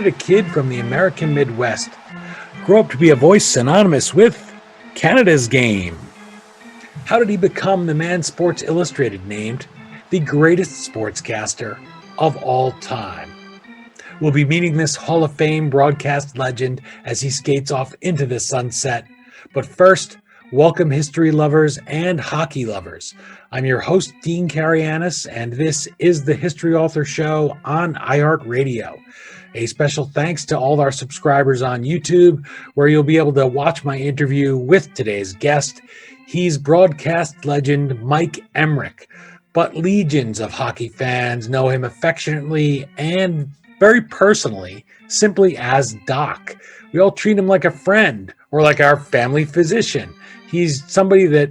did a kid from the American Midwest grow up to be a voice synonymous with Canada's game? How did he become the man Sports Illustrated named the greatest sportscaster of all time? We'll be meeting this Hall of Fame broadcast legend as he skates off into the sunset. But first, welcome history lovers and hockey lovers. I'm your host, Dean Carianis, and this is the History Author Show on iHeartRadio. A special thanks to all our subscribers on YouTube, where you'll be able to watch my interview with today's guest. He's broadcast legend Mike Emrick, but legions of hockey fans know him affectionately and very personally, simply as Doc. We all treat him like a friend or like our family physician. He's somebody that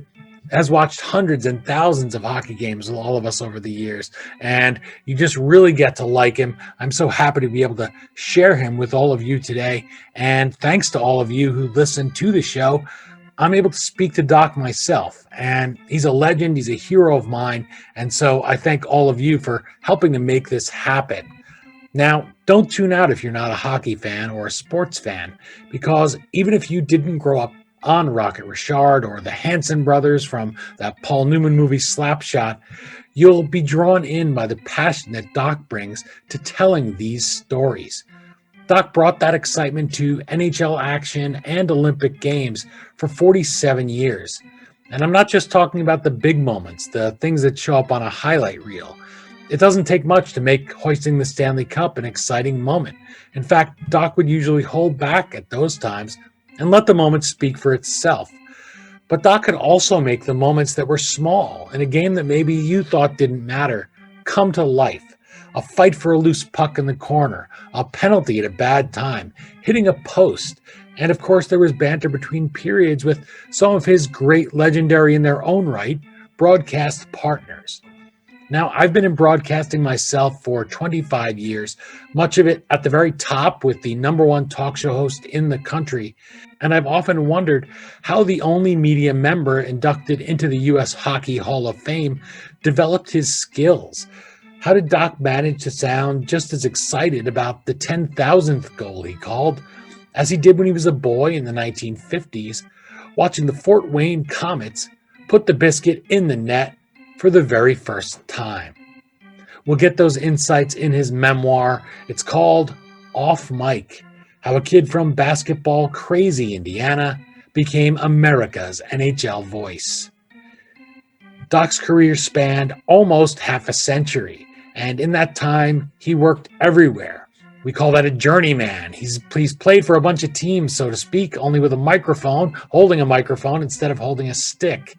has watched hundreds and thousands of hockey games with all of us over the years, and you just really get to like him. I'm so happy to be able to share him with all of you today, and thanks to all of you who listen to the show, I'm able to speak to Doc myself, and he's a legend, he's a hero of mine, and so I thank all of you for helping to make this happen. Now, don't tune out if you're not a hockey fan or a sports fan, because even if you didn't grow up on Rocket Richard or the Hanson brothers from that Paul Newman movie Slapshot, you'll be drawn in by the passion that Doc brings to telling these stories. Doc brought that excitement to NHL action and Olympic Games for 47 years. And I'm not just talking about the big moments, the things that show up on a highlight reel. It doesn't take much to make hoisting the Stanley Cup an exciting moment. In fact, Doc would usually hold back at those times and let the moment speak for itself. But Doc could also make the moments that were small in a game that maybe you thought didn't matter come to life. A fight for a loose puck in the corner, a penalty at a bad time, hitting a post, and of course there was banter between periods with some of his great, legendary in their own right, broadcast partners. Now, I've been in broadcasting myself for 25 years, much of it at the very top with the number one talk show host in the country. And I've often wondered how the only media member inducted into the U.S. Hockey Hall of Fame developed his skills. How did Doc manage to sound just as excited about the 10,000th goal he called as he did when he was a boy in the 1950s, watching the Fort Wayne Komets put the biscuit in the net for the very first time? We'll get those insights in his memoir. It's called Off Mike: How a Kid from Basketball Crazy Indiana Became America's NHL Voice. Doc's career spanned almost half a century, and in that time, he worked everywhere. We call that a journeyman. He's played for a bunch of teams, so to speak, only with a microphone, holding a microphone instead of holding a stick.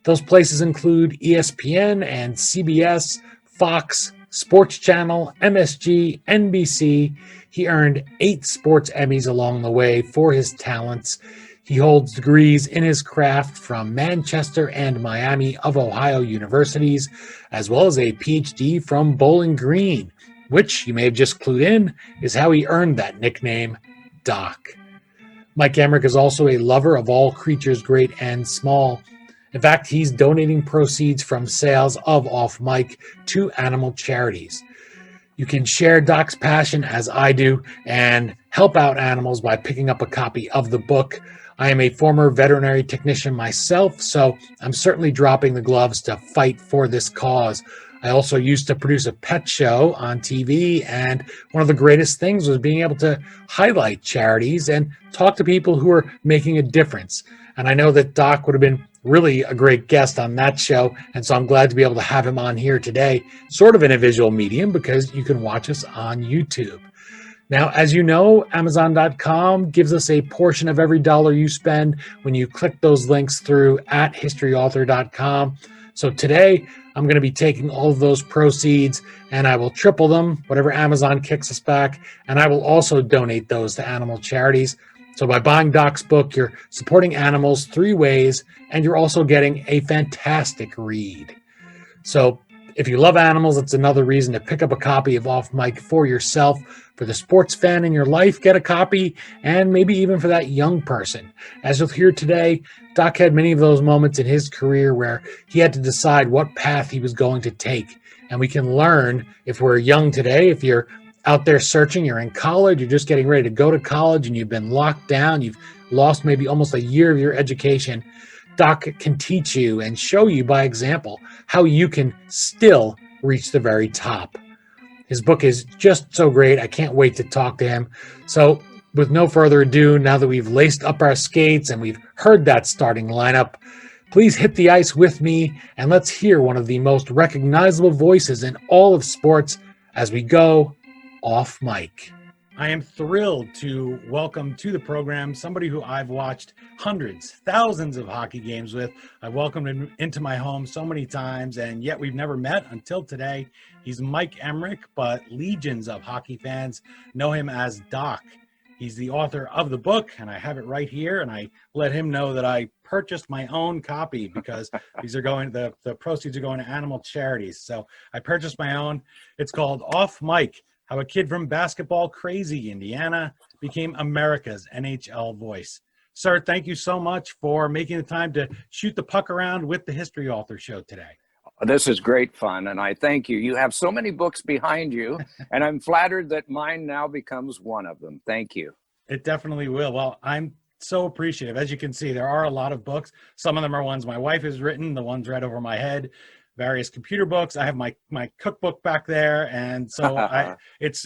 Those places include ESPN and CBS, Fox, Sports Channel, MSG, NBC. He earned 8 Sports Emmys along the way for his talents. He holds degrees in his craft from Manchester and Miami of Ohio universities, as well as a PhD from Bowling Green, which, you may have just clued in, is how he earned that nickname, Doc. Mike Emrick is also a lover of all creatures great and small. In fact, he's donating proceeds from sales of Off Mike to animal charities. You can share Doc's passion as I do and help out animals by picking up a copy of the book. I am a former veterinary technician myself, so I'm certainly dropping the gloves to fight for this cause. I also used to produce a pet show on TV, and one of the greatest things was being able to highlight charities and talk to people who are making a difference. And I know that Doc would have been really a great guest on that show, and so I'm glad to be able to have him on here today, sort of in a visual medium, because you can watch us on YouTube. Now, as you know, Amazon.com gives us a portion of every dollar you spend when you click those links through at historyauthor.com. So today, I'm going to be taking all of those proceeds and I will triple them, whatever Amazon kicks us back, and I will also donate those to animal charities. So by buying Doc's book, you're supporting animals 3 ways, and you're also getting a fantastic read. So if you love animals, it's another reason to pick up a copy of Off Mike for yourself. For the sports fan in your life, get a copy, and maybe even for that young person. As you'll hear today, Doc had many of those moments in his career where he had to decide what path he was going to take. And we can learn, if we're young today, if you're out there searching, you're in college, you're just getting ready to go to college, and you've been locked down, you've lost maybe almost a year of your education, Doc can teach you and show you by example how you can still reach the very top. His book is just so great. I can't wait to talk to him. So, with no further ado, now that we've laced up our skates and we've heard that starting lineup, please hit the ice with me and let's hear one of the most recognizable voices in all of sports as we go off mic. I am thrilled to welcome to the program somebody who I've watched hundreds, thousands of hockey games with. I've welcomed him into my home so many times, and yet we've never met until today. He's Mike Emrick, but legions of hockey fans know him as Doc. He's the author of the book, and I have it right here, and I let him know that I purchased my own copy because these are going, the proceeds are going to animal charities. So I purchased my own. It's called Off Mic: How a Kid from Basketball Crazy, Indiana, became America's NHL voice. Sir, thank you so much for making the time to shoot the puck around with the History Author Show today. This is great fun, and I thank you. You have so many books behind you, and I'm flattered that mine now becomes one of them. Thank you. It definitely will. Well, I'm so appreciative. As you can see, there are a lot of books. Some of them are ones my wife has written, the ones right over my head, various computer books. I have my cookbook back there, and so it's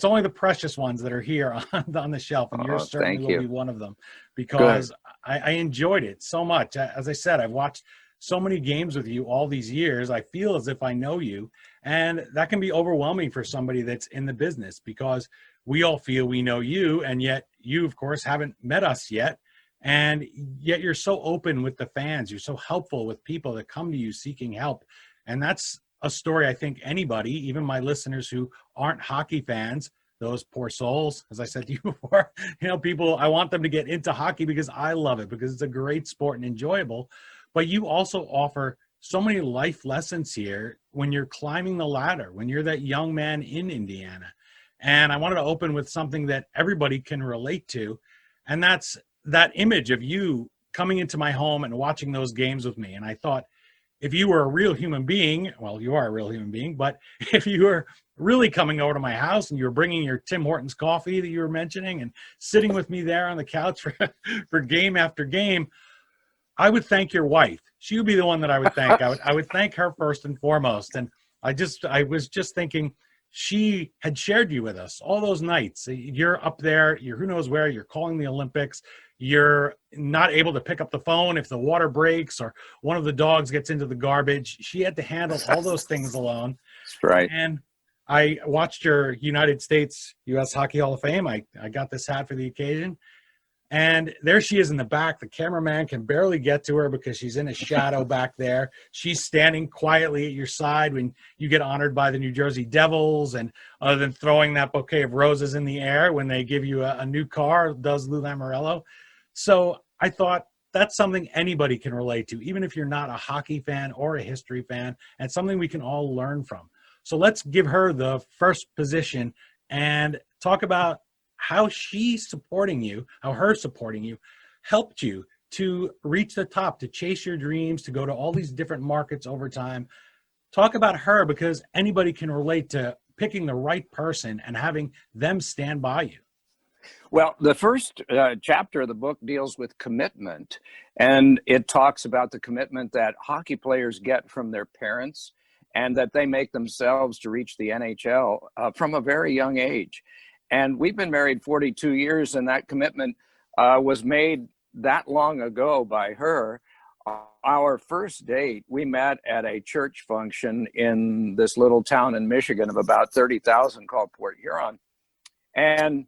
only the precious ones that are here on the shelf, and yours certainly will be one of them, because I enjoyed it so much. As I said, I've watched so many games with you all these years. I feel as if I know you, and that can be overwhelming for somebody that's in the business, because we all feel we know you, and yet you, of course, haven't met us yet. And yet you're so open with the fans. You're so helpful with people that come to you seeking help. And that's a story I think anybody, even my listeners who aren't hockey fans, those poor souls, as I said to you before, people, I want them to get into hockey because I love it, because it's a great sport and enjoyable. But you also offer so many life lessons here when you're climbing the ladder, when you're that young man in Indiana. And I wanted to open with something that everybody can relate to, and that's that image of you coming into my home and watching those games with me. And I thought, if you were a real human being, well, you are a real human being, but if you were really coming over to my house and you were bringing your Tim Hortons coffee that you were mentioning and sitting with me there on the couch for game after game, I would thank your wife. She would be the one that I would thank. I would thank her first and foremost. And I was just thinking, she had shared you with us all those nights. You're up there, you're who knows where, you're calling the Olympics. You're not able to pick up the phone if the water breaks or one of the dogs gets into the garbage. She had to handle all those things alone. That's right. And I watched your United States U.S. Hockey Hall of Fame. I got this hat for the occasion. And there she is in the back. The cameraman can barely get to her because she's in a shadow back there. She's standing quietly at your side when you get honored by the New Jersey Devils. And other than throwing that bouquet of roses in the air when they give you a new car, does Lou Lamoriello. So I thought that's something anybody can relate to, even if you're not a hockey fan or a history fan, and something we can all learn from. So let's give her the first position and talk about how she's supporting you, how her supporting you helped you to reach the top, to chase your dreams, to go to all these different markets over time. Talk about her, because anybody can relate to picking the right person and having them stand by you. Well, the first chapter of the book deals with commitment, and it talks about the commitment that hockey players get from their parents and that they make themselves to reach the NHL from a very young age. And we've been married 42 years, and that commitment was made that long ago by her. Our first date, we met at a church function in this little town in Michigan of about 30,000 called Port Huron. And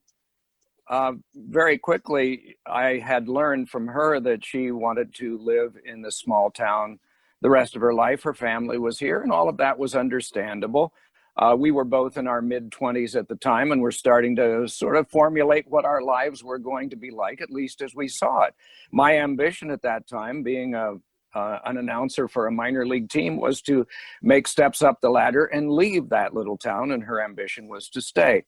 very quickly, I had learned from her that she wanted to live in this small town the rest of her life. Her family was here, and all of that was understandable. We were both in our mid-20s at the time, and we're starting to sort of formulate what our lives were going to be like, at least as we saw it. My ambition at that time, being an announcer for a minor league team, was to make steps up the ladder and leave that little town, and her ambition was to stay.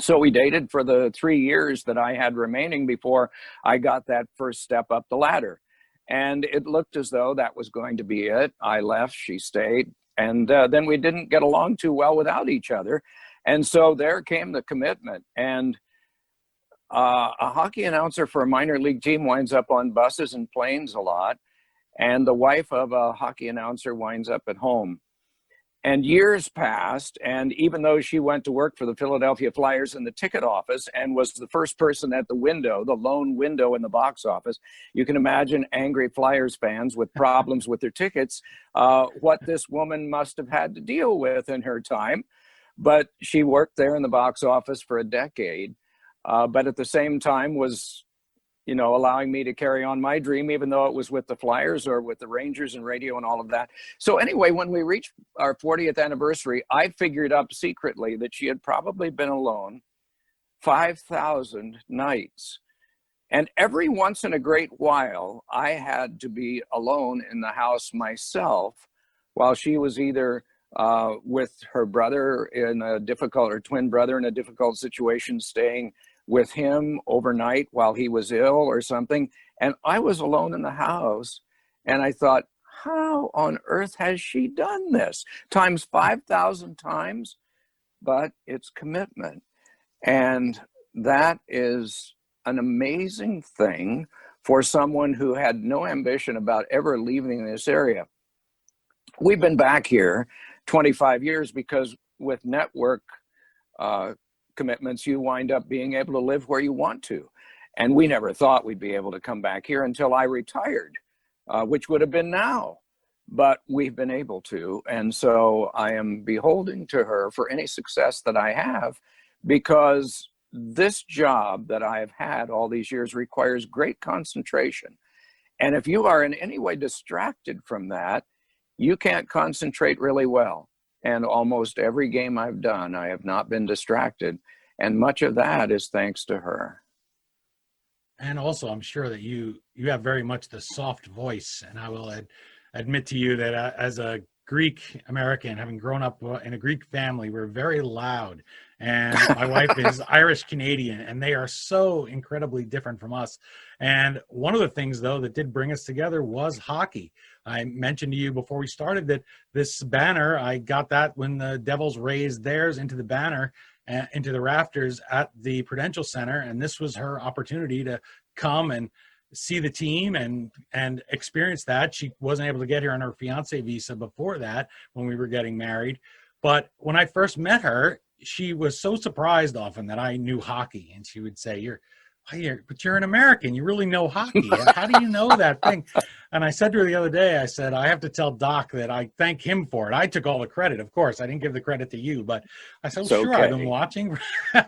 So we dated for the 3 years that I had remaining before I got that first step up the ladder. And it looked as though that was going to be it. I left, she stayed. And then we didn't get along too well without each other. And so there came the commitment. And a hockey announcer for a minor league team winds up on buses and planes a lot. And the wife of a hockey announcer winds up at home. And years passed, and even though she went to work for the Philadelphia Flyers in the ticket office and was the first person at the window, the lone window in the box office, you can imagine angry Flyers fans with problems with their tickets, what this woman must have had to deal with in her time. But she worked there in the box office for a decade, but at the same time was, allowing me to carry on my dream, even though it was with the Flyers or with the Rangers and radio and all of that. So anyway, when we reached our 40th anniversary, I figured up secretly that she had probably been alone 5,000 nights. And every once in a great while, I had to be alone in the house myself while she was either with her brother in a difficult, or twin brother in a difficult situation, staying with him overnight while he was ill or something. And I was alone in the house. And I thought, how on earth has she done this? Times 5,000 times, but it's commitment. And that is an amazing thing for someone who had no ambition about ever leaving this area. We've been back here 25 years because with network commitments, you wind up being able to live where you want to. And we never thought we'd be able to come back here until I retired, which would have been now, but we've been able to. And so I am beholden to her for any success that I have, because this job that I have had all these years requires great concentration. And if you are in any way distracted from that, you can't concentrate really well. And almost every game I've done, I have not been distracted. And much of that is thanks to her. And also, I'm sure that you have very much the soft voice. And I will admit to you that as a Greek American, having grown up in a Greek family, we're very loud. And my wife is Irish Canadian, and they are so incredibly different from us. And one of the things, though, that did bring us together was hockey. I mentioned to you before we started that this banner, I got that when the Devils raised theirs into the banner, into the rafters at the Prudential Center. And this was her opportunity to come and see the team and experience that. She wasn't able to get here on her fiance visa before that when we were getting married. But when I first met her, she was so surprised often that I knew hockey. And she would say, but you're an American. You really know hockey. How do you know that thing? And I said to her the other day, I said, I have to tell Doc that I thank him for it. I took all the credit, of course. I didn't give the credit to you, but I said, well, sure, I've been watching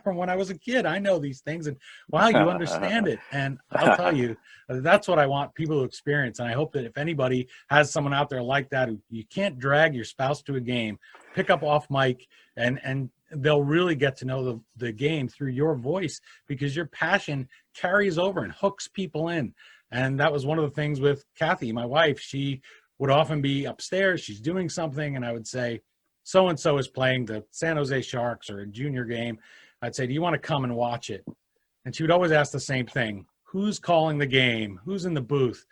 from when I was a kid. I know these things, and wow, you understand it. And I'll tell you, that's what I want people to experience. And I hope that if anybody has someone out there like that, who you can't drag your spouse to a game, pick up off mic and they'll really get to know the game through your voice, because your passion carries over and hooks people in. And that was one of the things with Kathy, my wife. She would often be upstairs, she's doing something, and I would say, so-and-so is playing the San Jose Sharks or a junior game. I'd say, do you want to come and watch it? And she would always ask the same thing: who's calling the game? Who's in the booth?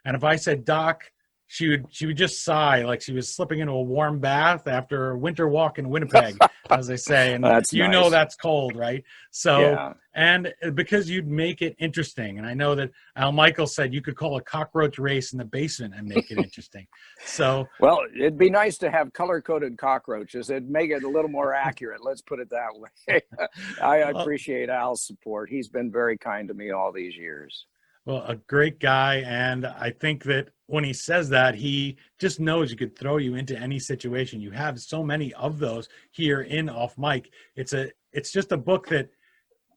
And if I said Doc, she would just sigh like she was slipping into a warm bath after a winter walk in Winnipeg, as they say. And that's nice. That's cold, right? So, yeah. And because you'd make it interesting. And I know that Al Michael said you could call a cockroach race in the basement and make it interesting. So, well, it'd be nice to have color-coded cockroaches. It'd make it a little more accurate. Let's put it that way. I appreciate Al's support. He's been very kind to me all these years. Well, a great guy. And I think that when he says that, he just knows you could throw you into any situation. You have so many of those here in Off Mic. It's just a book that,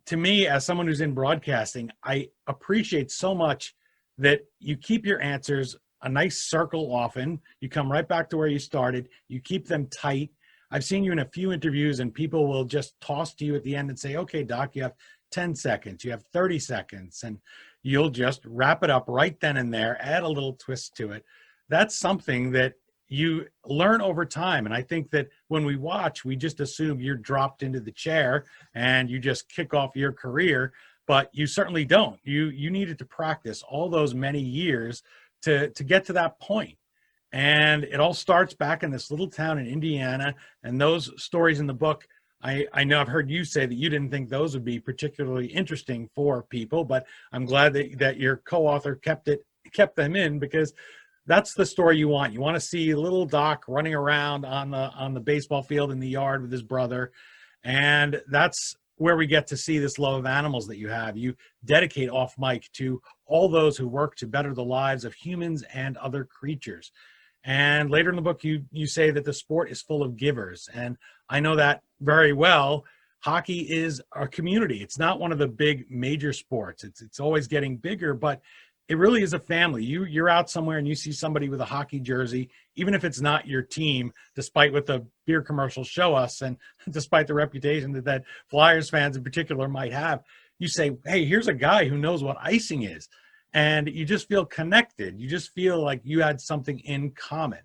to me, as someone who's in broadcasting, I appreciate so much that you keep your answers a nice circle often. You come right back to where you started. You keep them tight. I've seen you in a few interviews, and people will just toss to you at the end and say, okay, Doc, you have 10 seconds, you have 30 seconds, and you'll just wrap it up right then and there, add a little twist to it. That's something that you learn over time. And I think that when we watch, we just assume you're dropped into the chair and you just kick off your career, but you certainly don't. You needed to practice all those many years to get to that point. And it all starts back in this little town in Indiana. And those stories in the book I know I've heard you say that you didn't think those would be particularly interesting for people, but I'm glad that your co-author kept them in, because that's the story you want. You want to see little Doc running around on the baseball field in the yard with his brother, and that's where we get to see this love of animals that you have. You dedicate off mic to all those who work to better the lives of humans and other creatures. And later in the book, you say that the sport is full of givers. And I know that very well. Hockey is a community. It's not one of the big major sports. It's always getting bigger, but it really is a family. You're out somewhere and you see somebody with a hockey jersey, even if it's not your team, despite what the beer commercials show us, and despite the reputation that Flyers fans in particular might have, you say, hey, here's a guy who knows what icing is. And you just feel connected. You just feel like you had something in common.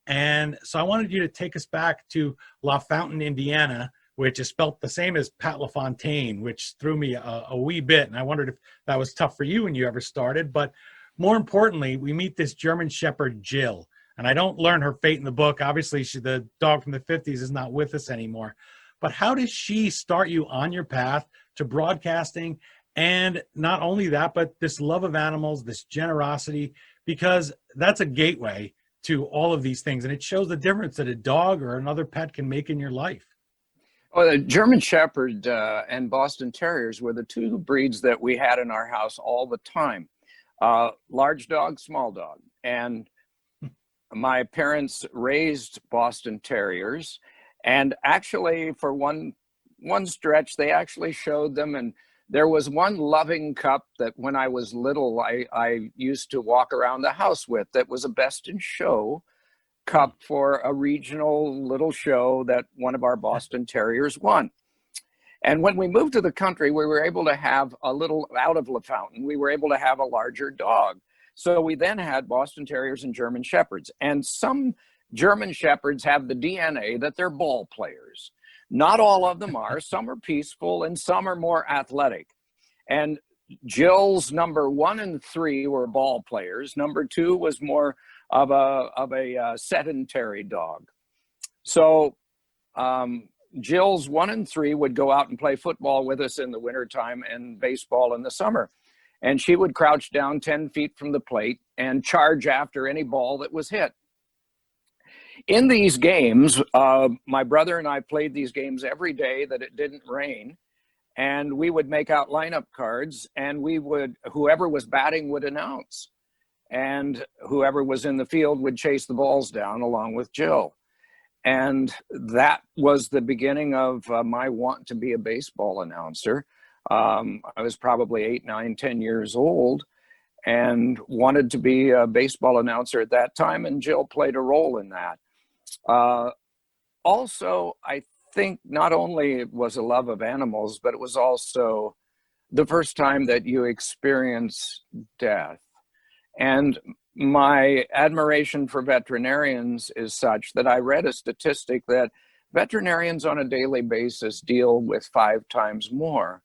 And so I wanted you to take us back to La Fountain, Indiana, which is spelt the same as Pat LaFontaine, which threw me a wee bit. And I wondered if that was tough for you when you ever started. But more importantly, we meet this German Shepherd, Jill. And I don't learn her fate in the book. Obviously, the dog from the 50s is not with us anymore. But how does she start you on your path to broadcasting? And not only that, but this love of animals, this generosity, because that's a gateway to all of these things. And it shows the difference that a dog or another pet can make in your life. Well, the German Shepherd and Boston Terriers were the two breeds that we had in our house all the time. Large dog, small dog. And my parents raised Boston Terriers. And actually, for one stretch, they actually showed them. And there was one loving cup that when I was little, I used to walk around the house with, that was a best in show cup for a regional little show that one of our Boston Terriers won. And when we moved to the country, we were able to have a little out of La Fountain, we were able to have a larger dog. So we then had Boston Terriers and German Shepherds. And some German Shepherds have the DNA that they're ball players. Not all of them are. Some are peaceful and some are more athletic. And Jill's number 1 and 3 were ball players. Number 2 was more of a sedentary dog. So Jill's 1 and 3 would go out and play football with us in the wintertime and baseball in the summer. And she would crouch down 10 feet from the plate and charge after any ball that was hit. In these games, my brother and I played these games every day that it didn't rain. And we would make out lineup cards, and whoever was batting would announce. And whoever was in the field would chase the balls down along with Jill. And that was the beginning of my want to be a baseball announcer. I was probably 8, 9, 10 years old and wanted to be a baseball announcer at that time. And Jill played a role in that. Also, I think not only was a love of animals, but it was also the first time that you experience death. And my admiration for veterinarians is such that I read a statistic that veterinarians on a daily basis deal with 5 times more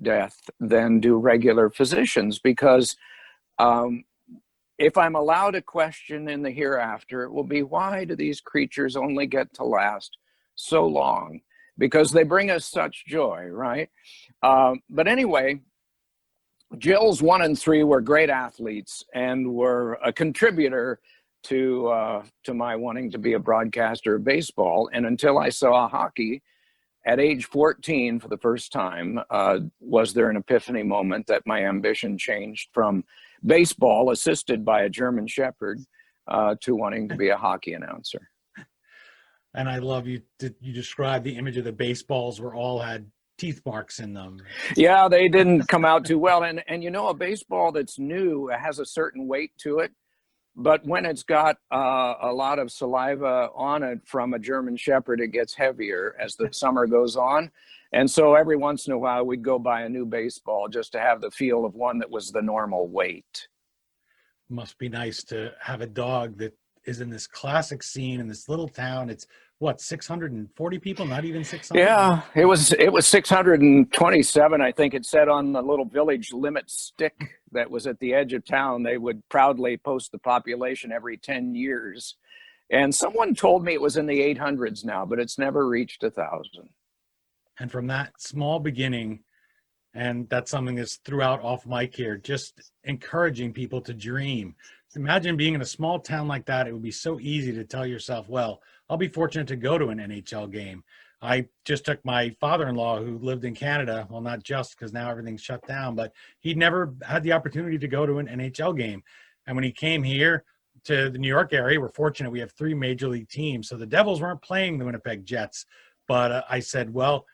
death than do regular physicians, because if I'm allowed a question in the hereafter, it will be, why do these creatures only get to last so long? Because they bring us such joy, right? But anyway, Jill's 1 and 3 were great athletes and were a contributor to my wanting to be a broadcaster of baseball. And until I saw hockey at age 14 for the first time, was there an epiphany moment that my ambition changed from baseball, assisted by a German Shepherd, to wanting to be a hockey announcer. And I love you described the image of the baseballs where all had teeth marks in them. Yeah, they didn't come out too well. And a baseball that's new has a certain weight to it. But when it's got a lot of saliva on it from a German Shepherd, it gets heavier as the summer goes on. And so every once in a while, we'd go buy a new baseball just to have the feel of one that was the normal weight. Must be nice to have a dog that is in this classic scene in this little town. It's what, 640 people? Not even 600? Yeah, it was 627, I think it said on the little village limit stick that was at the edge of town. They would proudly post the population every 10 years. And someone told me it was in the 800s now, but it's never reached 1,000. And from that small beginning, and that's something that's throughout off mic here, just encouraging people to dream. Imagine being in a small town like that. It would be so easy to tell yourself, well, I'll be fortunate to go to an NHL game. I just took my father-in-law who lived in Canada. Well, not just, because now everything's shut down, but he'd never had the opportunity to go to an NHL game. And when he came here to the New York area, we're fortunate we have 3 major league teams. So the Devils weren't playing the Winnipeg Jets. But I said, well,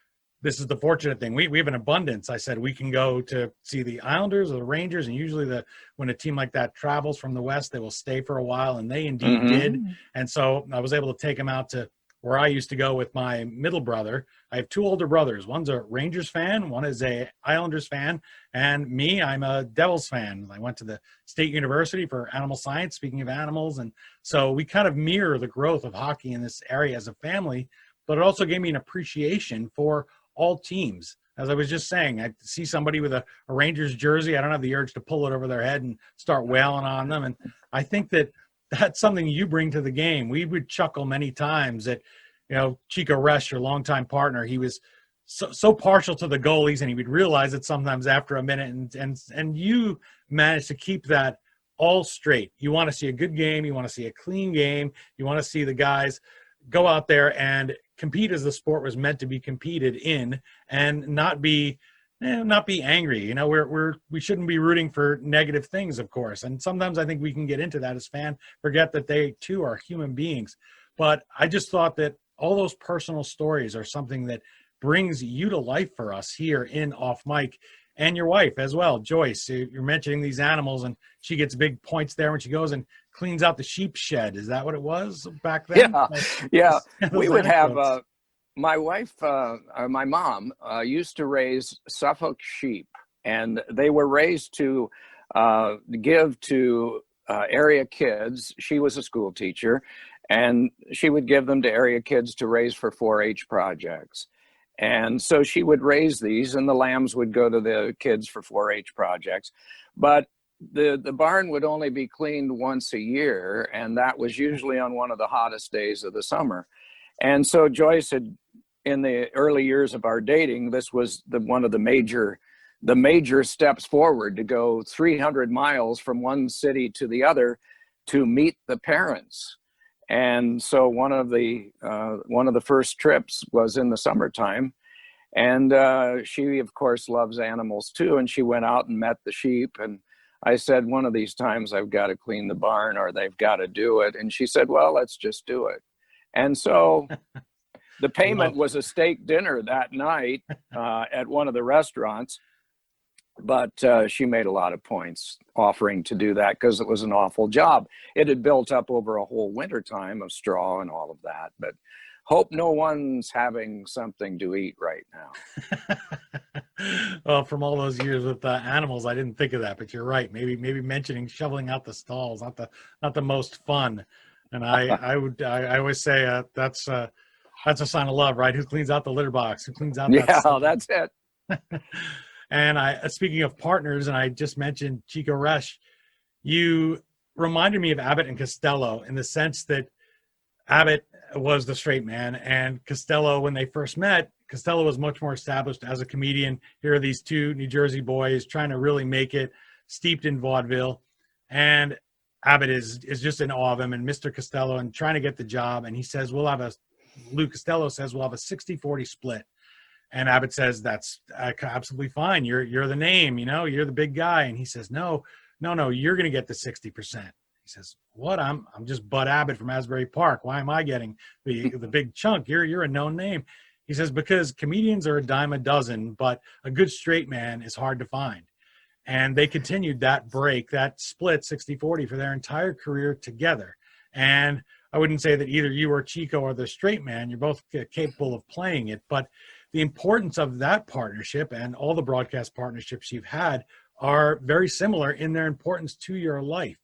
this is the fortunate thing. We have an abundance. I said, we can go to see the Islanders or the Rangers. And usually when a team like that travels from the West, they will stay for a while. And they indeed did. And so I was able to take them out to where I used to go with my middle brother. I have 2 older brothers. One's a Rangers fan. One is a Islanders fan. And me, I'm a Devils fan. I went to the State University for animal science, speaking of animals. And so we kind of mirror the growth of hockey in this area as a family, but it also gave me an appreciation for all teams. As I was just saying, I see somebody with a Rangers jersey, I don't have the urge to pull it over their head and start wailing on them. And I think that that's something you bring to the game. We would chuckle many times that, Chico Resch, your longtime partner, he was so partial to the goalies, and he would realize it sometimes after a minute. And you managed to keep that all straight. You want to see a good game. You want to see a clean game. You want to see the guys go out there and compete as the sport was meant to be competed in, and not be angry. We shouldn't be rooting for negative things, of course. And sometimes I think we can get into that as fans, forget that they too are human beings. But I just thought that all those personal stories are something that brings you to life for us here in Off Mic, and your wife as well, Joyce. You're mentioning these animals, and she gets big points there when she goes and cleans out the sheep shed. Is that what it was back then? Yeah. We would have my wife, my mom, used to raise Suffolk sheep, and they were raised to give to area kids. She was a school teacher, and she would give them to area kids to raise for 4-H projects. And so she would raise these, and the lambs would go to the kids for 4-H projects. But the barn would only be cleaned once a year, and that was usually on one of the hottest days of the summer. And so Joyce had, in the early years of our dating, this was one of the major steps forward, to go 300 miles from one city to the other to meet the parents. And so one of the first trips was in the summertime, and she of course loves animals too, and she went out and met the sheep. And I said, one of these times I've got to clean the barn, or they've got to do it. And she said, well, let's just do it. And so the payment was a steak dinner that night at one of the restaurants. But she made a lot of points offering to do that, because it was an awful job. It had built up over a whole winter time of straw and all of that. But hope no one's having something to eat right now. Well, from all those years with animals, I didn't think of that, but you're right. Maybe mentioning shoveling out the stalls, not the most fun. And I always say that's a sign of love, right? Who cleans out the litter box? Who cleans out that stuff? That's it. And speaking of partners, and I just mentioned Chico Resch, you reminded me of Abbott and Costello, in the sense that Abbott was the straight man, and Costello, when they first met, Costello was much more established as a comedian. Here are these 2 New Jersey boys trying to really make it, steeped in vaudeville. And Abbott is just in awe of him and Mr. Costello, and trying to get the job. And he says, Lou Costello says, we'll have a 60-40 split. And Abbott says, that's absolutely fine. You're the name, you're the big guy. And he says, no, you're going to get the 60%. He says, what? I'm just Bud Abbott from Asbury Park. Why am I getting the big chunk? You're a known name. He says, because comedians are a dime a dozen, but a good straight man is hard to find. And they continued that split 60-40 for their entire career together. And I wouldn't say that either you or Chico are the straight man. You're both capable of playing it, but the importance of that partnership, and all the broadcast partnerships you've had, are very similar in their importance to your life.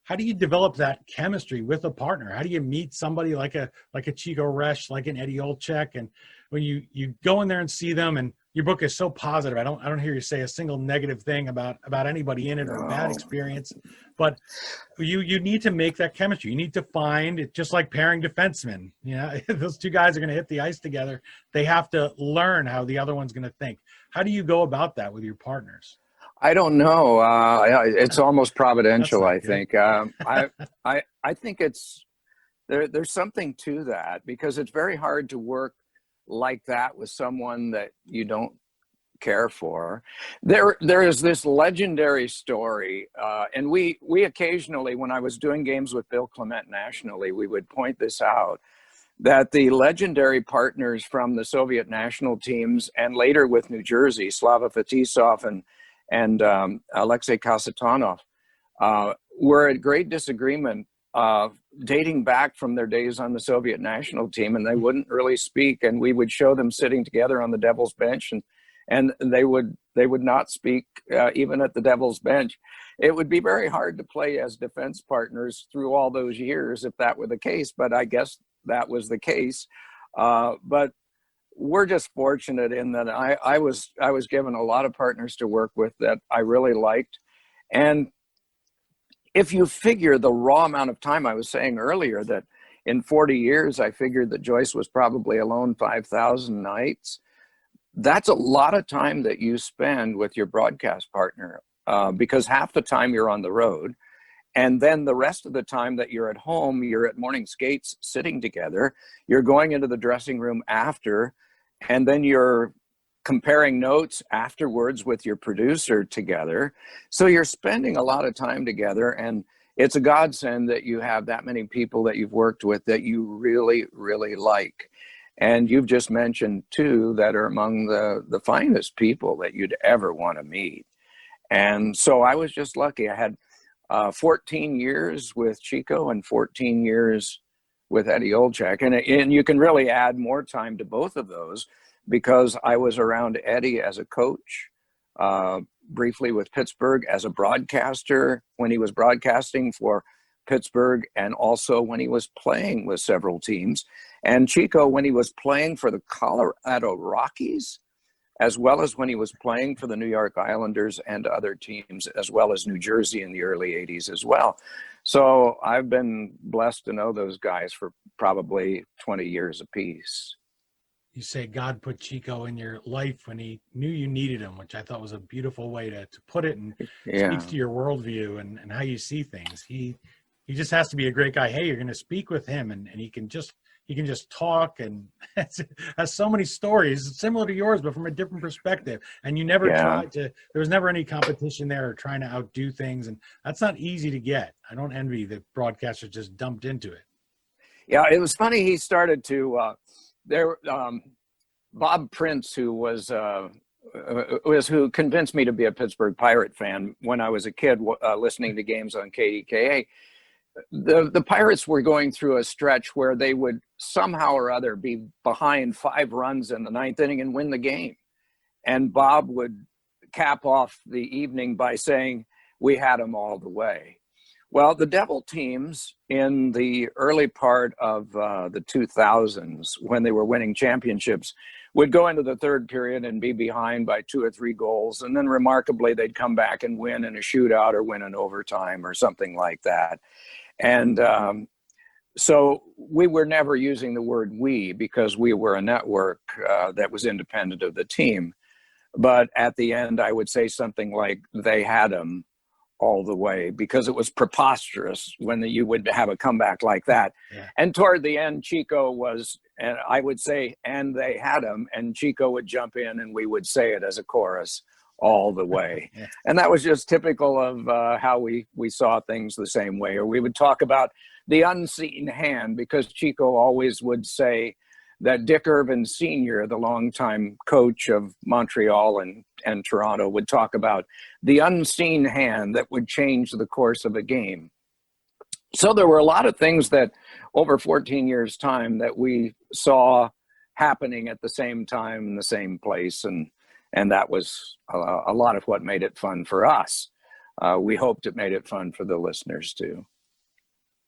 How do you develop that chemistry with a partner? How do you meet somebody like a Chico Resch, like an Eddie Olczyk, and when you go in there and see them, and your book is so positive. I don't hear you say a single negative thing about anybody in it or a bad No. experience. But you need to make that chemistry. You need to find it, just like pairing defensemen. You know, those two guys are going to hit the ice together. They have to learn how the other one's going to think. How do you go about that with your partners? I don't know. It's almost providential, I That's not think. I think it's there's something to that, because it's very hard to work like that with someone that you don't care for. There is this legendary story, and we occasionally, when I was doing games with Bill Clement nationally, we would point this out, that the legendary partners from the Soviet national teams and later with New Jersey, Slava Fetisov and Alexei Kasatonov, were at great disagreement, dating back from their days on the Soviet national team, and they wouldn't really speak. And we would show them sitting together on the Devil's bench, and they would not speak even at the Devil's bench. It would be very hard to play as defense partners through all those years if that were the case, but I guess that was the case. But we're just fortunate in that I was given a lot of partners to work with that I really liked. And if you figure the raw amount of time, I was saying earlier that in 40 years, I figured that Joyce was probably alone 5,000 nights. That's a lot of time that you spend with your broadcast partner, because half the time you're on the road. And then the rest of the time that you're at home, you're at morning skates sitting together, you're going into the dressing room after, and then you're comparing notes afterwards with your producer together. So you're spending a lot of time together, and it's a godsend that you have that many people that you've worked with that you really, really like. And you've just mentioned two that are among the finest people that you'd ever want to meet. And so I was just lucky. I had 14 years with Chico and 14 years with Eddie Olczyk. And you can really add more time to both of those, because I was around Eddie as a coach, briefly with Pittsburgh as a broadcaster when he was broadcasting for Pittsburgh, and also when he was playing with several teams. And Chico when he was playing for the Colorado Rockies, as well as when he was playing for the New York Islanders and other teams, as well as New Jersey in the early 80s as well. So I've been blessed to know those guys for probably 20 years apiece. You say God put Chico in your life when he knew you needed him, which I thought was a beautiful way to put it, and speaks to your worldview and how you see things. He just has to be a great guy. Hey, you're going to speak with him, and he can just talk, and has so many stories similar to yours, but from a different perspective. And you never tried to, there was never any competition there or trying to outdo things. And that's not easy to get. I don't envy the broadcasters just dumped into it. Yeah, it was funny. He started to, Bob Prince, who who convinced me to be a Pittsburgh Pirate fan when I was a kid, listening to games on KDKA. The Pirates were going through a stretch where they would somehow or other be behind 5 runs in the 9th inning and win the game. And Bob would cap off the evening by saying, "We had them all the way." Well, the Devil teams in the early part of the 2000s, when they were winning championships, would go into the third period and be behind by 2 or 3 goals. And then remarkably, they'd come back and win in a shootout or win in overtime or something like that. And so we were never using the word "we" because we were a network that was independent of the team. But at the end, I would say something like, "They had them all the way," because it was preposterous when you would have a comeback like that. Yeah. And toward the end, Chico was, and I would say, "And they had them," and Chico would jump in and we would say it as a chorus, "All the way." Yeah. And that was just typical of how we saw things the same way. Or we would talk about the unseen hand, because Chico always would say that Dick Irvin Sr., the longtime coach of Montreal and Toronto, would talk about the unseen hand that would change the course of a game. So there were a lot of things that over 14 years' time that we saw happening at the same time in the same place. And that was a lot of what made it fun for us. We hoped it made it fun for the listeners too.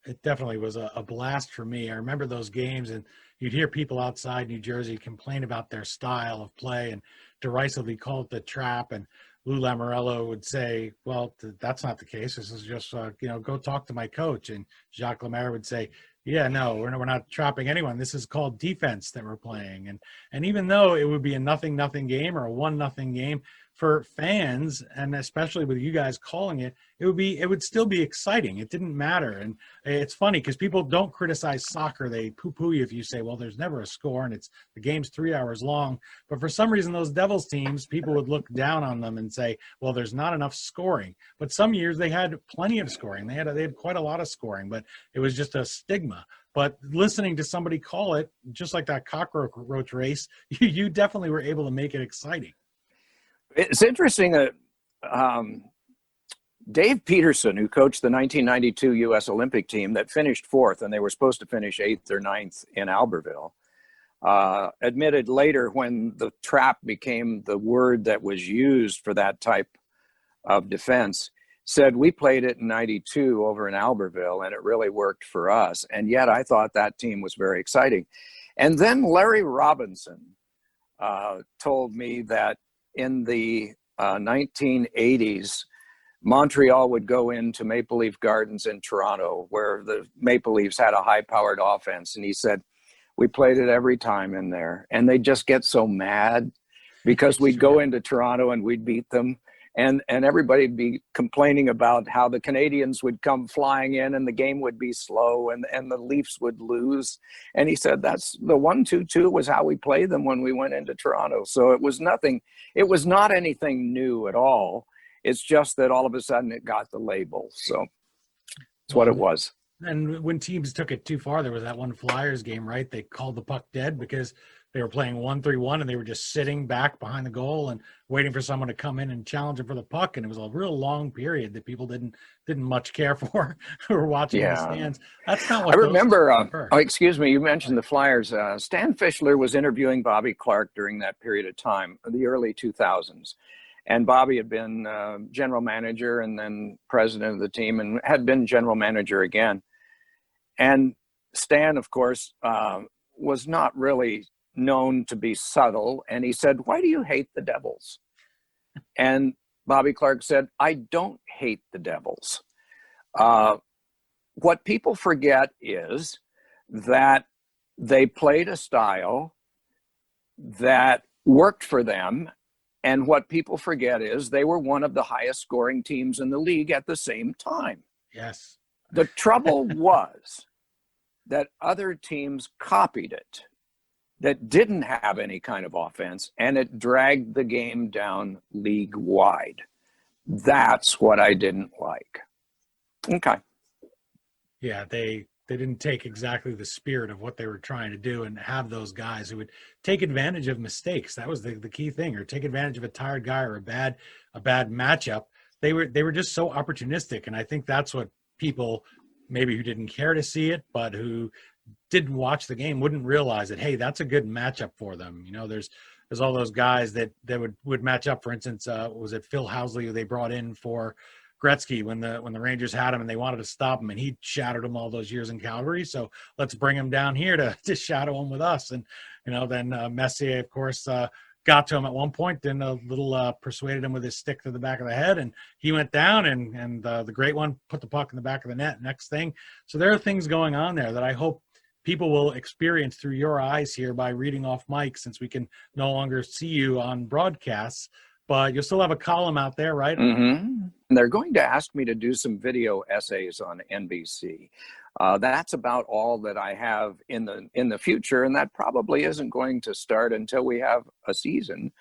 It definitely was a blast for me. I remember those games, and you'd hear people outside New Jersey complain about their style of play. And derisively call it the trap, and Lou Lamoriello would say, well, that's not the case. This is just, go talk to my coach. And Jacques Lemaire would say, yeah, no, we're not trapping anyone. This is called defense that we're playing. And even though it would be a 0-0 game or a 1-0 game, for fans, and especially with you guys calling it, it would still be exciting. It didn't matter. And it's funny because people don't criticize soccer. They poo-poo you if you say, well, there's never a score and the game's 3 hours long. But for some reason, those Devils teams, people would look down on them and say, well, there's not enough scoring. But some years they had plenty of scoring. They had quite a lot of scoring, but it was just a stigma. But listening to somebody call it, just like that cockroach race, you definitely were able to make it exciting. It's interesting that Dave Peterson, who coached the 1992 U.S. Olympic team that finished fourth, and they were supposed to finish 8th or 9th in Albertville, admitted later when the trap became the word that was used for that type of defense, said, we played it in 92 over in Albertville, and it really worked for us. And yet I thought that team was very exciting. And then Larry Robinson told me that in the 1980s, Montreal would go into Maple Leaf Gardens in Toronto, where the Maple Leafs had a high-powered offense. And he said, we played it every time in there. And they'd just get so mad because we'd go into Toronto and we'd beat them. And everybody'd be complaining about how the Canadians would come flying in and the game would be slow and the Leafs would lose. And he said, that's the 1-2-2 was how we played them when we went into Toronto. So it was not anything new at all. It's just that all of a sudden it got the label. So that's what it was. And when teams took it too far, there was that one Flyers game, right? They called the puck dead because they were playing 1-3-1 and they were just sitting back behind the goal and waiting for someone to come in and challenge them for the puck. And it was a real long period that people didn't much care for who were watching in the stands. That's not what I remember. Excuse me, you mentioned the Flyers. Stan Fischler was interviewing Bobby Clark during that period of time, the early 2000s. And Bobby had been general manager and then president of the team and had been general manager again. And Stan, of course, was not really known to be subtle. And he said, why do you hate the Devils? And Bobby Clark said, I don't hate the Devils. What people forget is that they played a style that worked for them. And what people forget is they were one of the highest scoring teams in the league at the same time. Yes. The trouble was that other teams copied it that didn't have any kind of offense, and it dragged the game down league-wide. That's what I didn't like. Okay. Yeah, they didn't take exactly the spirit of what they were trying to do and have those guys who would take advantage of mistakes. That was the key thing, or take advantage of a tired guy or a bad matchup. They were just so opportunistic, and I think that's what people maybe who didn't care to see it, but who didn't watch the game wouldn't realize that, hey, that's a good matchup for them. You know, there's all those guys that would match up. For instance, was it Phil Housley who they brought in for Gretzky when the Rangers had him and they wanted to stop him, and he shattered him all those years in Calgary. So let's bring him down here to shadow him with us. And, then Messier, of course, got to him at one point, then a little persuaded him with his stick to the back of the head, and he went down, and the great one put the puck in the back of the net. Next thing. So there are things going on there that I hope people will experience through your eyes here by reading off mic, since we can no longer see you on broadcasts, but you'll still have a column out there, right? Mm-hmm. And they're going to ask me to do some video essays on NBC. That's about all that I have in the future, and that probably isn't going to start until we have a season.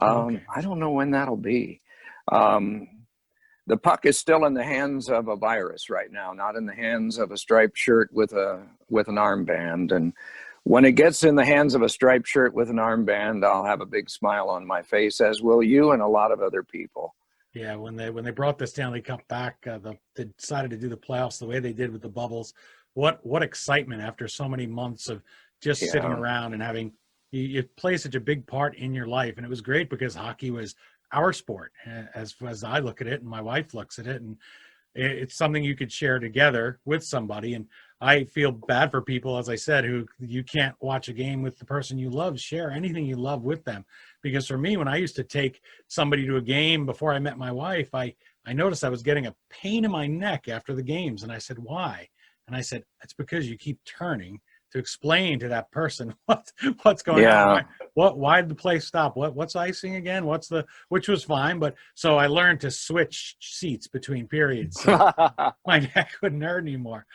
Okay. I don't know when that'll be. The puck is still in the hands of a virus right now, not in the hands of a striped shirt with an armband. And when it gets in the hands of a striped shirt with an armband, I'll have a big smile on my face, as will you and a lot of other people. Yeah, when they brought the Stanley Cup back, they decided to do the playoffs the way they did with the bubbles. What excitement after so many months of just sitting around and having you play such a big part in your life. And it was great because hockey was our sport, as I look at it and my wife looks at it, and it's something you could share together with somebody. And I feel bad for people, as I said, who you can't watch a game with the person you love. Share anything you love with them. Because for me, when I used to take somebody to a game before I met my wife, I noticed I was getting a pain in my neck after the games. And I said, why? And I said, it's because you keep turning to explain to that person what's going on. Why did the play stop? What's icing again? Which was fine. But so I learned to switch seats between periods. So my neck couldn't hurt anymore.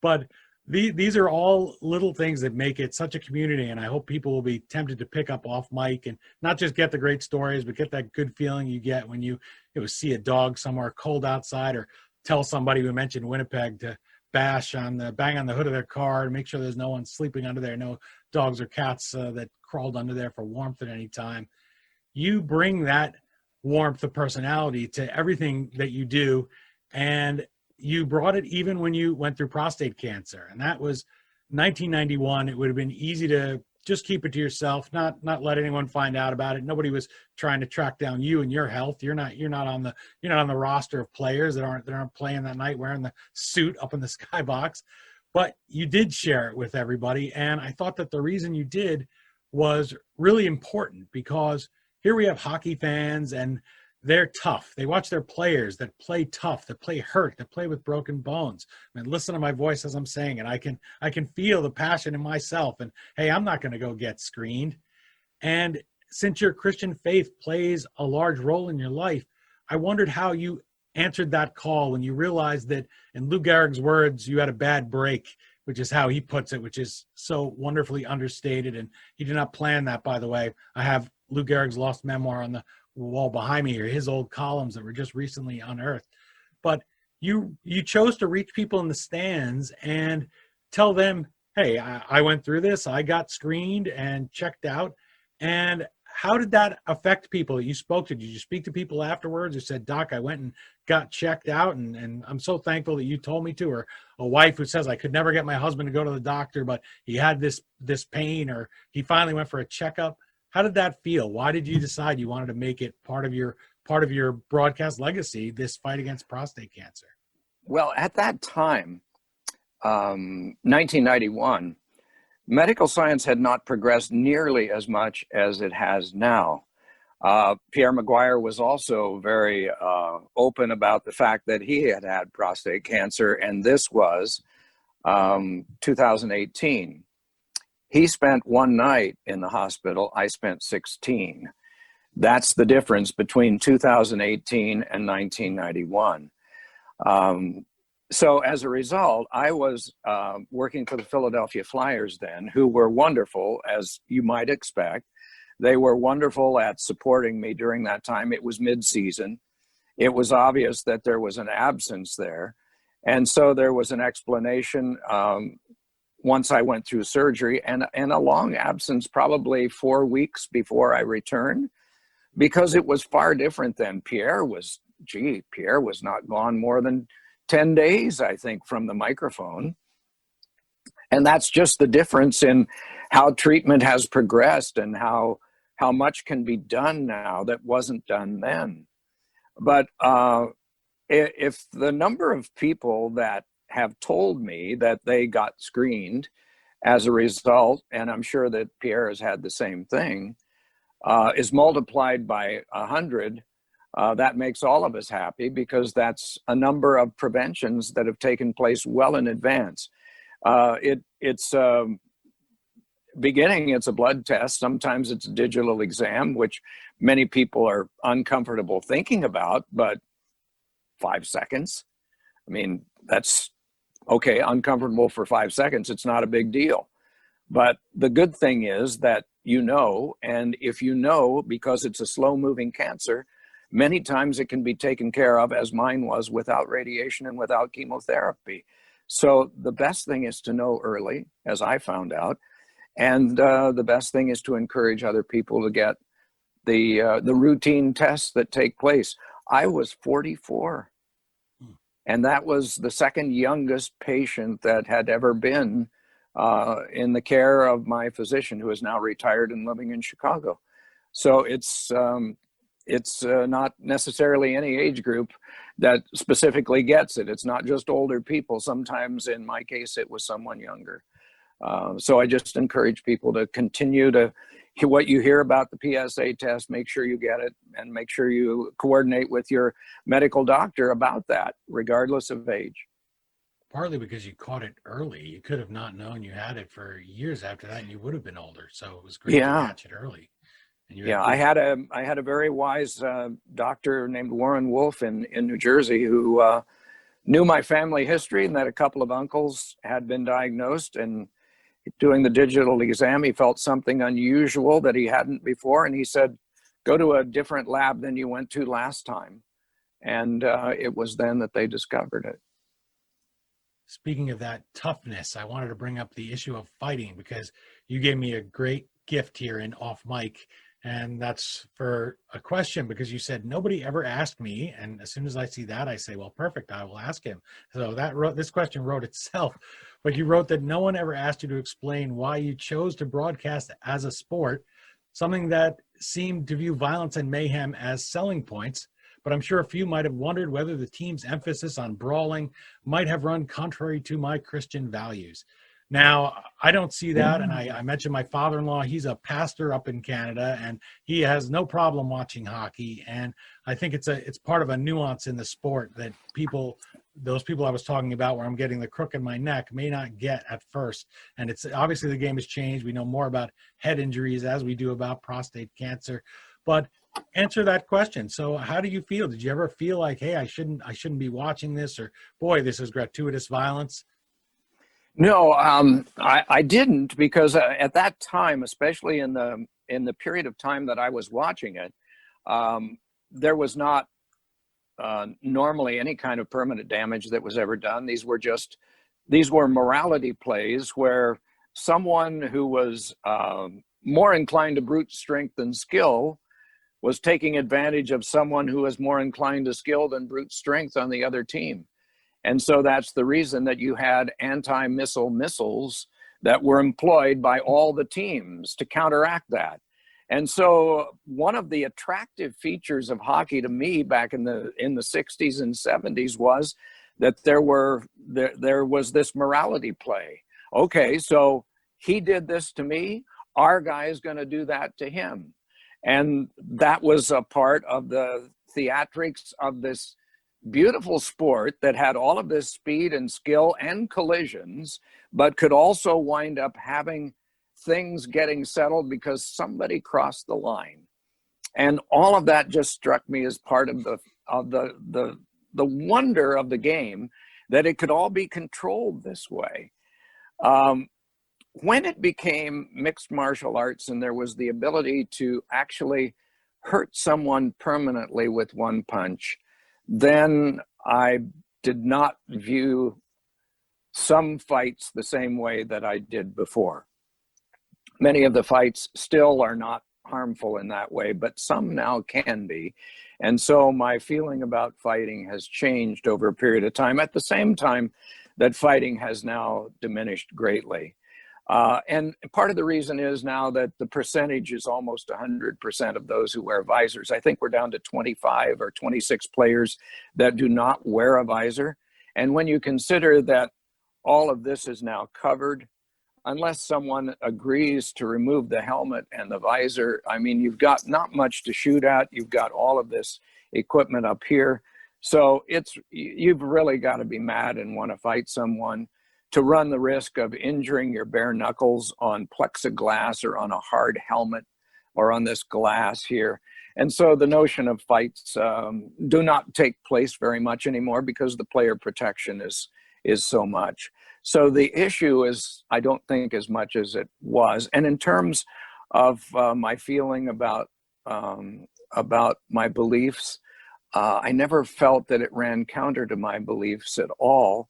But these are all little things that make it such a community. And I hope people will be tempted to pick up off mic and not just get the great stories, but get that good feeling you get when you see a dog somewhere cold outside, or tell somebody who mentioned Winnipeg to bang on the hood of their car to make sure there's no one sleeping under there, no dogs or cats that crawled under there for warmth at any time. You bring that warmth of personality to everything that you do, and you brought it even when you went through prostate cancer, and that was 1991. It would have been easy to just keep it to yourself, not let anyone find out about it. Nobody was trying to track down you and your health. You're not on the roster of players that aren't playing that night wearing the suit up in the skybox. But you did share it with everybody, and I thought that the reason you did was really important, because here we have hockey fans, and they're tough. They watch their players that play tough, that play hurt, that play with broken bones. I mean, listen to my voice as I'm saying it. I can feel the passion in myself. And hey, I'm not going to go get screened. And since your Christian faith plays a large role in your life, I wondered how you answered that call when you realized that, in Lou Gehrig's words, you had a bad break, which is how he puts it, which is so wonderfully understated. And he did not plan that, by the way. I have Lou Gehrig's lost memoir on the wall behind me here, his old columns that were just recently unearthed. But you chose to reach people in the stands and tell them, hey, I went through this, I got screened and checked out. And how did that affect people that you spoke to? Did you speak to people afterwards who said, Doc, I went and got checked out, and I'm so thankful that you told me to? Or a wife who says, I could never get my husband to go to the doctor, but he had this pain, or he finally went for a checkup. How did that feel? Why did you decide you wanted to make it part of your broadcast legacy, this fight against prostate cancer? Well, at that time, 1991, medical science had not progressed nearly as much as it has now. Pierre Maguire was also very open about the fact that he had prostate cancer, and this was 2018. He spent one night in the hospital. I spent 16. That's the difference between 2018 and 1991. So as a result, I was working for the Philadelphia Flyers then, who were wonderful, as you might expect. They were wonderful at supporting me during that time. It was mid-season. It was obvious that there was an absence there. And so there was an explanation once I went through surgery, and a long absence, probably 4 weeks before I returned, because it was far different than Pierre was. Pierre was not gone more than 10 days, I think, from the microphone. And that's just the difference in how treatment has progressed and how much can be done now that wasn't done then. But if the number of people that have told me that they got screened as a result, and I'm sure that Pierre has had the same thing, is multiplied by 100, that makes all of us happy, because that's a number of preventions that have taken place well in advance. It's beginning, it's a blood test. Sometimes it's a digital exam, which many people are uncomfortable thinking about, but 5 seconds. I mean, that's okay, uncomfortable for 5 seconds. It's not a big deal. But the good thing is that and if because it's a slow moving cancer, many times it can be taken care of, as mine was, without radiation and without chemotherapy. So the best thing is to know early, as I found out. And the best thing is to encourage other people to get the routine tests that take place. I was 44. And that was the second youngest patient that had ever been in the care of my physician, who is now retired and living in Chicago. So it's not necessarily any age group that specifically gets it. It's not just older people. Sometimes, in my case, it was someone younger. So I just encourage people to continue to what you hear about the PSA test, make sure you get it, and make sure you coordinate with your medical doctor about that, regardless of age. Partly because you caught it early. You could have not known you had it for years after that, and you would have been older. So it was great to Yeah. catch it early. And you Yeah, had I had a very wise doctor named Warren Wolf in New Jersey who knew my family history and that a couple of uncles had been diagnosed. And doing the digital exam, he felt something unusual that he hadn't before. And he said, go to a different lab than you went to last time. And it was then that they discovered it. Speaking of that toughness, I wanted to bring up the issue of fighting because you gave me a great gift here in off mic. And that's for a question because you said nobody ever asked me. And as soon as I see that, I say, well, perfect, I will ask him. So this question wrote itself. But you wrote that no one ever asked you to explain why you chose to broadcast as a sport, something that seemed to view violence and mayhem as selling points. But I'm sure a few might have wondered whether the team's emphasis on brawling might have run contrary to my Christian values. Now, I don't see that. And I mentioned my father-in-law, he's a pastor up in Canada, and he has no problem watching hockey. And I think it's part of a nuance in the sport that those people I was talking about where I'm getting the crook in my neck may not get at first. And it's obviously the game has changed. We know more about head injuries as we do about prostate cancer. But answer that question. So how do you feel? Did you ever feel like, hey, I shouldn't be watching this, or boy, this is gratuitous violence? No, I didn't, because at that time, especially in the period of time that I was watching it, there was not normally any kind of permanent damage that was ever done. These were morality plays where someone who was more inclined to brute strength than skill was taking advantage of someone who was more inclined to skill than brute strength on the other team. And so that's the reason that you had anti-missile missiles that were employed by all the teams to counteract that. And so one of the attractive features of hockey to me back in the 60s and 70s was that there was this morality play. Okay, so he did this to me, our guy is going to do that to him. And that was a part of the theatrics of this beautiful sport that had all of this speed and skill and collisions, but could also wind up having things getting settled because somebody crossed the line. And all of that just struck me as part of the wonder of the game, that it could all be controlled this way. When it became mixed martial arts and there was the ability to actually hurt someone permanently with one punch, then I did not view some fights the same way that I did before. Many of the fights still are not harmful in that way, but some now can be. And so my feeling about fighting has changed over a period of time, at the same time that fighting has now diminished greatly. And part of the reason is now that the percentage is almost 100% of those who wear visors. I think we're down to 25 or 26 players that do not wear a visor. And when you consider that all of this is now covered, unless someone agrees to remove the helmet and the visor, I mean, you've got not much to shoot at. You've got all of this equipment up here. So you've really got to be mad and want to fight someone to run the risk of injuring your bare knuckles on plexiglass or on a hard helmet or on this glass here. And so the notion of fights do not take place very much anymore because the player protection is so much. So the issue is, I don't think, as much as it was. And in terms of my feeling about my beliefs, I never felt that it ran counter to my beliefs at all.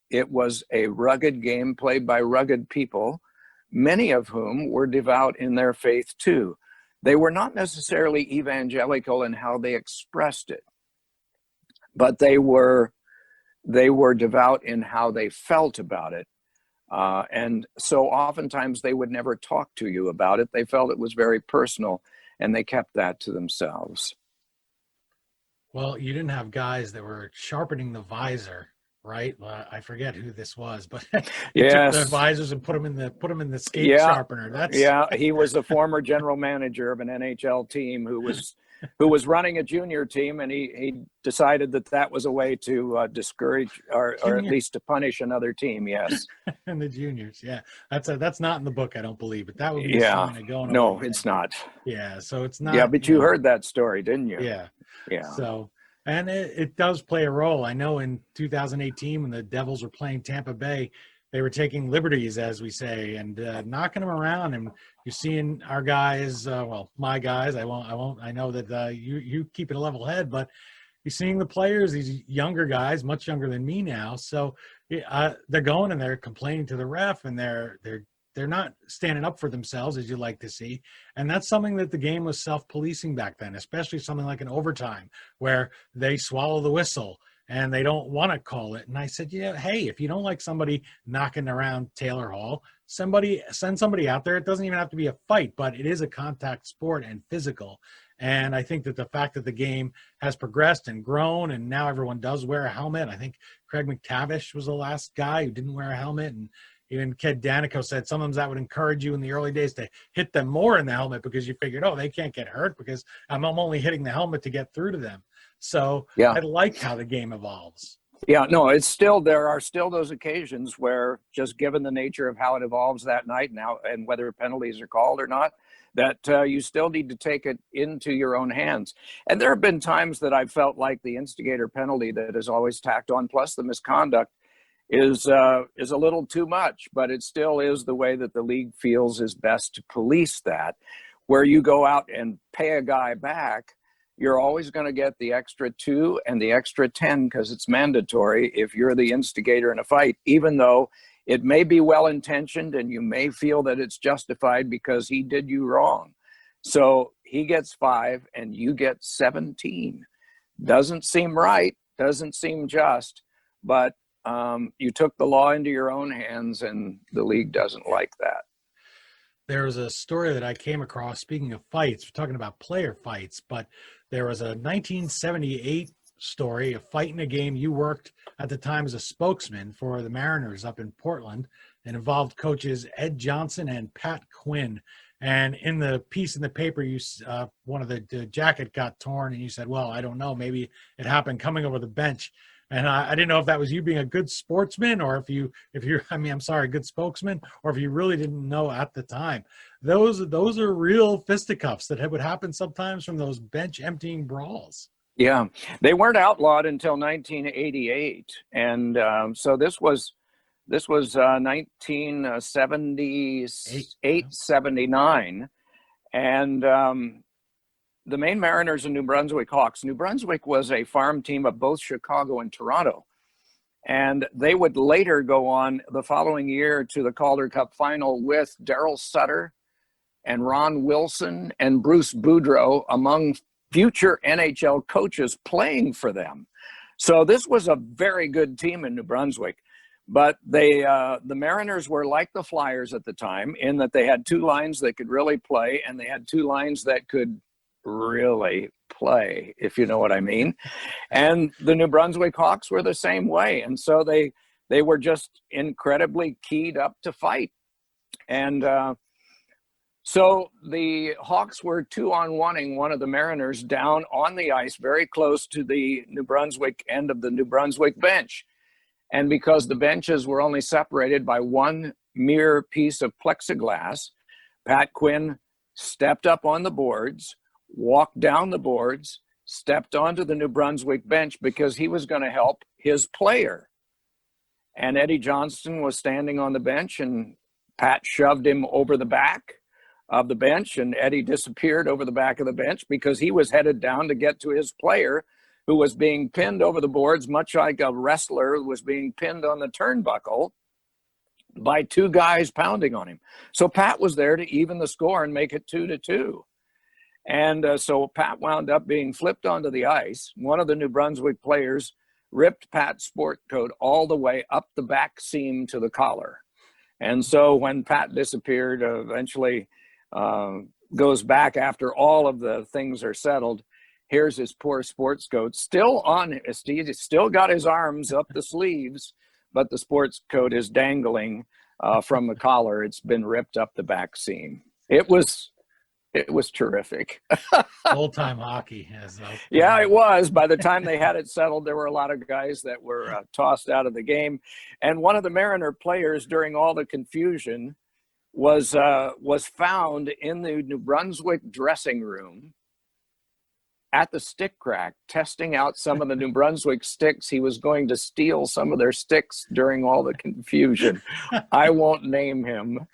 It was a rugged game played by rugged people, many of whom were devout in their faith too. They were not necessarily evangelical in how they expressed it, but they were devout in how they felt about it. And so oftentimes they would never talk to you about it. They felt it was very personal, and they kept that to themselves. Well, you didn't have guys that were sharpening the visor right? I forget who this was, but he took the Yes. visors and put them in the skate Yeah. sharpener. That's Yeah. He was the former general manager of an NHL team who was running a junior team, and he decided that was a way to discourage or at least to punish another team. Yes. and the juniors. Yeah, that's not in the book, I don't believe, but that would be a Yeah. sign of going over No, the it's edge. not. Yeah, so it's Yeah, not, but you heard that story, didn't you? yeah. Yeah. So, and it does play a role. I know in 2018 when the Devils were playing Tampa Bay, they were taking liberties, as we say, and knocking them around. And you're seeing our guys, well, my guys. I won't. I know that you keep it a level head, but you're seeing the players, these younger guys, much younger than me now. So they're going and they're complaining to the ref, and they're not standing up for themselves, as you like to see. And that's something that the game was self-policing back then, especially something like an overtime where they swallow the whistle and they don't want to call it. And I said, yeah, hey, if you don't like somebody knocking around Taylor Hall, send somebody out there. It doesn't even have to be a fight, but it is a contact sport and physical. And I think that the fact that the game has progressed and grown, and now everyone does wear a helmet. I think Craig McTavish was the last guy who didn't wear a helmet. And even Ked Danico said sometimes that would encourage you in the early days to hit them more in the helmet because you figured, oh, they can't get hurt because I'm only hitting the helmet to get through to them. So Yeah. I like how the game evolves. Yeah, no, there are still those occasions where, just given the nature of how it evolves that night now and whether penalties are called or not, that you still need to take it into your own hands. And there have been times that I've felt like the instigator penalty that is always tacked on, plus the misconduct, is a little too much, but it still is the way that the league feels is best to police that. Where you go out and pay a guy back, you're always going to get the extra 2 and the extra 10 because it's mandatory if you're the instigator in a fight, even though it may be well-intentioned and you may feel that it's justified because he did you wrong. So he gets 5 and you get 17. Doesn't seem right, doesn't seem just, but you took the law into your own hands, and the league doesn't like that. There was a story that I came across, speaking of fights, we're talking about player fights, but there was a 1978 story, a fight in a game. You worked at the time as a spokesman for the Mariners up in Portland, and involved coaches Ed Johnson and Pat Quinn. And in the piece in the paper, one of the jacket got torn, and you said, well, I don't know, maybe it happened coming over the bench. And I didn't know if that was you being a good sportsman, or if you're, good spokesman, or if you really didn't know at the time. Those are real fisticuffs that would happen sometimes from those bench emptying brawls. Yeah, they weren't outlawed until 1988, and so this was 1978, 79, and the Maine Mariners and New Brunswick Hawks. New Brunswick was a farm team of both Chicago and Toronto. And they would later go on the following year to the Calder Cup final with Darryl Sutter and Ron Wilson and Bruce Boudreau among future NHL coaches playing for them. So this was a very good team in New Brunswick. But the Mariners were like the Flyers at the time in that they had 2 lines that could really play, and they had 2 lines that could really play, if you know what I mean. And the New Brunswick Hawks were the same way. And so they were just incredibly keyed up to fight. And so the Hawks were 2-on-1ing one of the Mariners down on the ice, very close to the New Brunswick end of the New Brunswick bench. And because the benches were only separated by 1 mere piece of plexiglass, Pat Quinn stepped up on the boards, walked down the boards, stepped onto the New Brunswick bench because he was going to help his player. And Eddie Johnston was standing on the bench, and Pat shoved him over the back of the bench, and Eddie disappeared over the back of the bench because he was headed down to get to his player, who was being pinned over the boards, much like a wrestler was being pinned on the turnbuckle by 2 guys pounding on him. So Pat was there to even the score and make it 2-2. And so Pat wound up being flipped onto the ice. One of the New Brunswick players ripped Pat's sport coat all the way up the back seam to the collar. And so when Pat disappeared, eventually goes back after all of the things are settled, here's his poor sports coat still on. He's still got his arms up the sleeves, but the sports coat is dangling from the collar. It's been ripped up the back seam. It was terrific. Old-time hockey. Yeah, it was. By the time they had it settled, there were a lot of guys that were tossed out of the game. And one of the Mariner players, during all the confusion, was found in the New Brunswick dressing room at the stick rack, testing out some of the New Brunswick sticks. He was going to steal some of their sticks during all the confusion. I won't name him.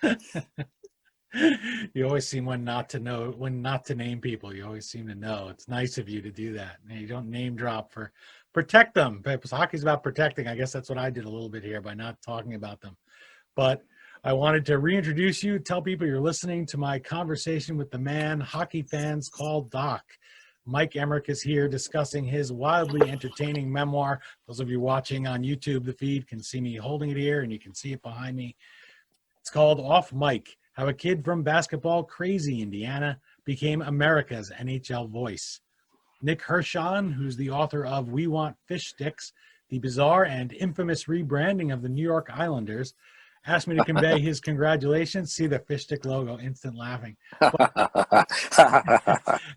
You always seem when not to name people. You always seem to know. It's nice of you to do that. And you don't name drop protect them. Because hockey's about protecting. I guess that's what I did a little bit here by not talking about them. But I wanted to reintroduce you, tell people you're listening to my conversation with the man hockey fans call Doc. Mike Emrick is here discussing his wildly entertaining memoir. Those of you watching on YouTube, the feed, can see me holding it here, and you can see it behind me. It's called Off Mike: How a Kid from Basketball Crazy Indiana Became America's NHL Voice. Nick Hirshon, who's the author of We Want Fish Sticks, the bizarre and infamous rebranding of the New York Islanders, asked me to convey his congratulations. See the fish stick logo, instant laughing.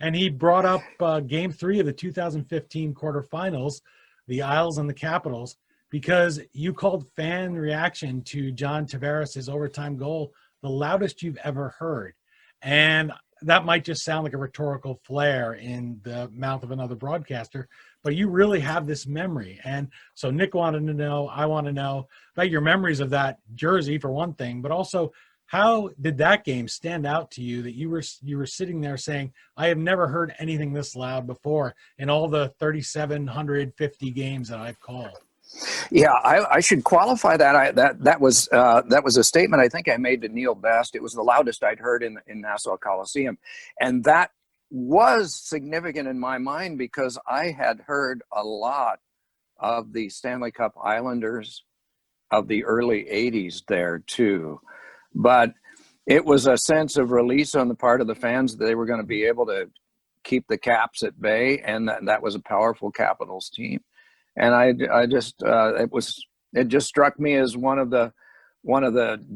And he brought up Game 3 of the 2015 quarterfinals, the Isles and the Capitals, because you called fan reaction to John Tavares' overtime goal the loudest you've ever heard. And that might just sound like a rhetorical flair in the mouth of another broadcaster, but you really have this memory. And so Nick wanted to know, I want to know about your memories of that jersey for one thing, but also how did that game stand out to you that you were sitting there saying, I have never heard anything this loud before in all the 3,750 games that I've called? Yeah, I should qualify that. That was a statement I think I made to Neil Best. It was the loudest I'd heard in Nassau Coliseum, and that was significant in my mind because I had heard a lot of the Stanley Cup Islanders of the early 80s there too. But it was a sense of release on the part of the fans that they were going to be able to keep the Caps at bay, and that was a powerful Capitals team. And I just it just struck me as one of the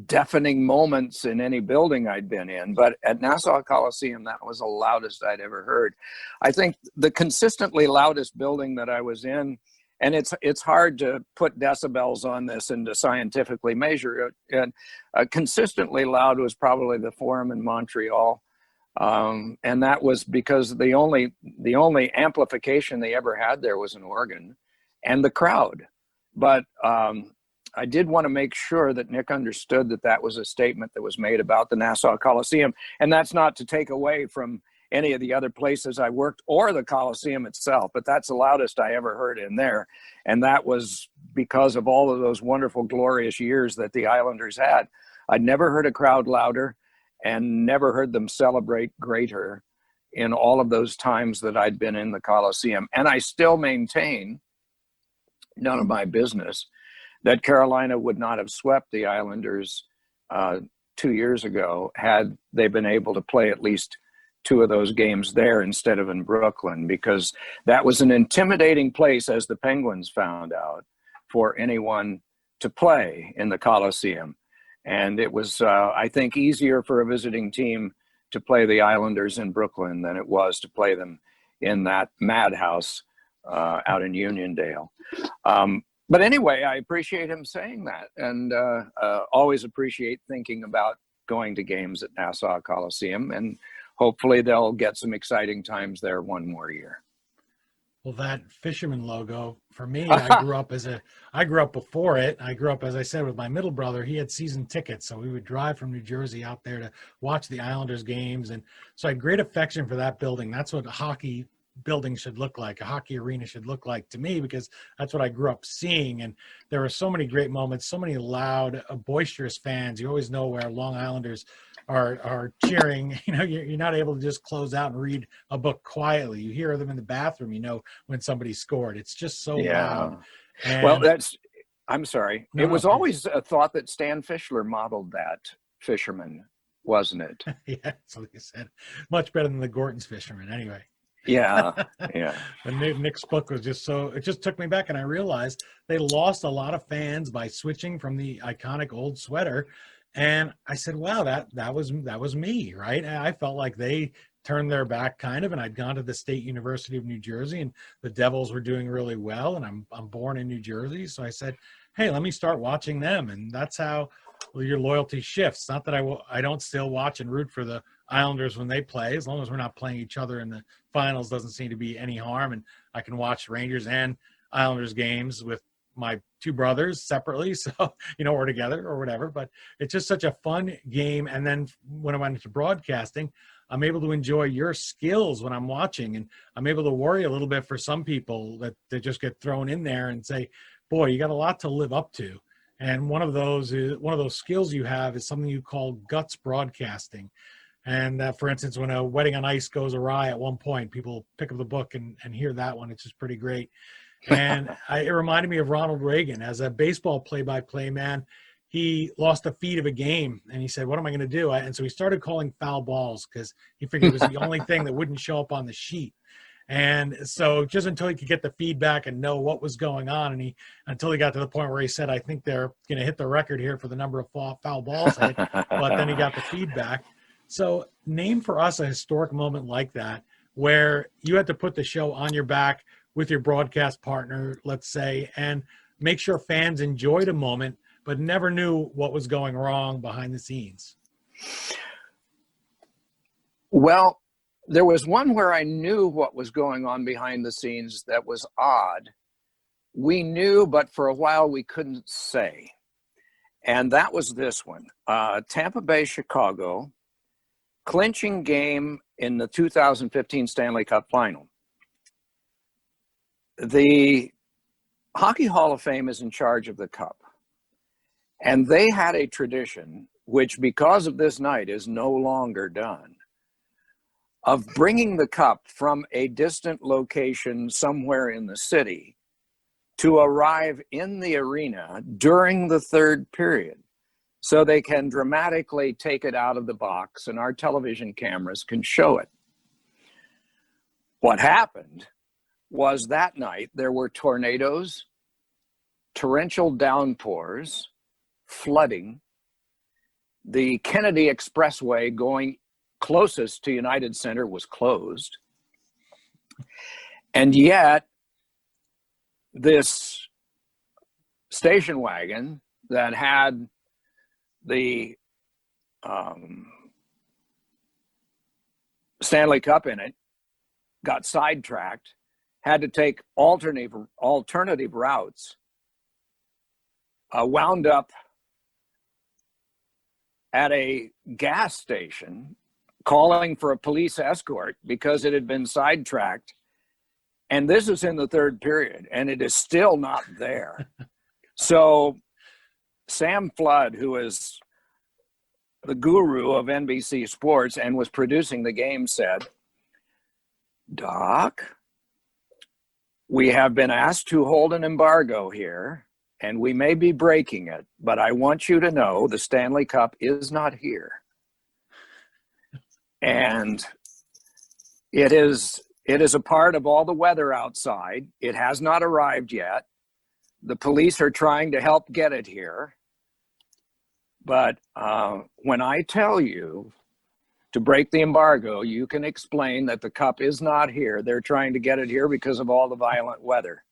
deafening moments in any building I'd been in. But at Nassau Coliseum, that was the loudest I'd ever heard. I think the consistently loudest building that I was in, and it's hard to put decibels on this and to scientifically measure it. And consistently loud was probably the Forum in Montreal. And that was because the only amplification they ever had there was an organ and the crowd. But I did want to make sure that Nick understood that that was a statement that was made about the Nassau Coliseum. And that's not to take away from any of the other places I worked or the Coliseum itself, but that's the loudest I ever heard in there. And that was because of all of those wonderful, glorious years that the Islanders had. I'd never heard a crowd louder and never heard them celebrate greater in all of those times that I'd been in the Coliseum. And I still maintain, none of my business, that Carolina would not have swept the Islanders 2 years ago had they been able to play at least two of those games there instead of in Brooklyn, because that was an intimidating place, as the Penguins found out, for anyone to play in the Coliseum. And it was, I think, easier for a visiting team to play the Islanders in Brooklyn than it was to play them in that madhouse out in Uniondale. But anyway, I appreciate him saying that, and always appreciate thinking about going to games at Nassau Coliseum, and hopefully they'll get some exciting times there one more year. Well, that fisherman logo, for me, I grew up before it. I grew up, as I said, with my middle brother. He had season tickets, so we would drive from New Jersey out there to watch the Islanders games. And so I had great affection for that building. That's what a hockey building should look like, a hockey arena should look like to me, because that's what I grew up seeing. And there were so many great moments, so many loud, boisterous fans. You always know where Long Islanders are cheering. You know, you're not able to just close out and read a book quietly. You hear them in the bathroom, you know, when somebody scored. It's just so loud. And, well, I'm sorry. It was always a thought that Stan Fischler modeled that fisherman, wasn't it? Yeah, so like I said, much better than the Gorton's fisherman anyway. Yeah, yeah. And Nick's book was just so, it just took me back, and I realized they lost a lot of fans by switching from the iconic old sweater. And I said, wow, that was me, right? And I felt like they turned their back kind of, and I'd gone to the State University of New Jersey, and the Devils were doing really well, and I'm born in New Jersey, so I said, hey, let me start watching them. And that's how your loyalty shifts. Not that I don't still watch and root for the Islanders when they play, as long as we're not playing each other in the finals, doesn't seem to be any harm. And I can watch Rangers and Islanders games with my two brothers separately. So, or together or whatever, but it's just such a fun game. And then when I went into broadcasting, I'm able to enjoy your skills when I'm watching, and I'm able to worry a little bit for some people that they just get thrown in there and say, boy, you got a lot to live up to. And one of those skills you have is something you call guts broadcasting. And for instance, when a wedding on ice goes awry at one point, people pick up the book and hear that one. It's just pretty great. And it reminded me of Ronald Reagan as a baseball play-by-play man. He lost a feed of a game, and he said, what am I going to do? And so he started calling foul balls because he figured it was the only thing that wouldn't show up on the sheet. And so just until he could get the feedback and know what was going on, and until he got to the point where he said, I think they're going to hit the record here for the number of foul balls hit, but then he got the feedback. So name for us a historic moment like that, where you had to put the show on your back with your broadcast partner, let's say, and make sure fans enjoyed a moment, but never knew what was going wrong behind the scenes. Well, there was one where I knew what was going on behind the scenes that was odd. We knew, but for a while we couldn't say. And that was this one. Tampa Bay, Chicago, clinching game in the 2015 Stanley Cup Final. The Hockey Hall of Fame is in charge of the cup. And they had a tradition, which because of this night is no longer done, of bringing the cup from a distant location somewhere in the city to arrive in the arena during the third period, so they can dramatically take it out of the box and our television cameras can show it. What happened was that night there were tornadoes, torrential downpours, flooding. The Kennedy Expressway going closest to United Center was closed. And yet this station wagon that had the Stanley Cup in it got sidetracked, had to take alternative routes, wound up at a gas station calling for a police escort because it had been sidetracked. And this is in the third period, and it is still not there. So Sam Flood, who is the guru of NBC Sports and was producing the game, said, Doc, we have been asked to hold an embargo here, and we may be breaking it, but I want you to know the Stanley Cup is not here. And it is a part of all the weather outside. It has not arrived yet. The police are trying to help get it here. But when I tell you to break the embargo, you can explain that the cup is not here. They're trying to get it here because of all the violent weather.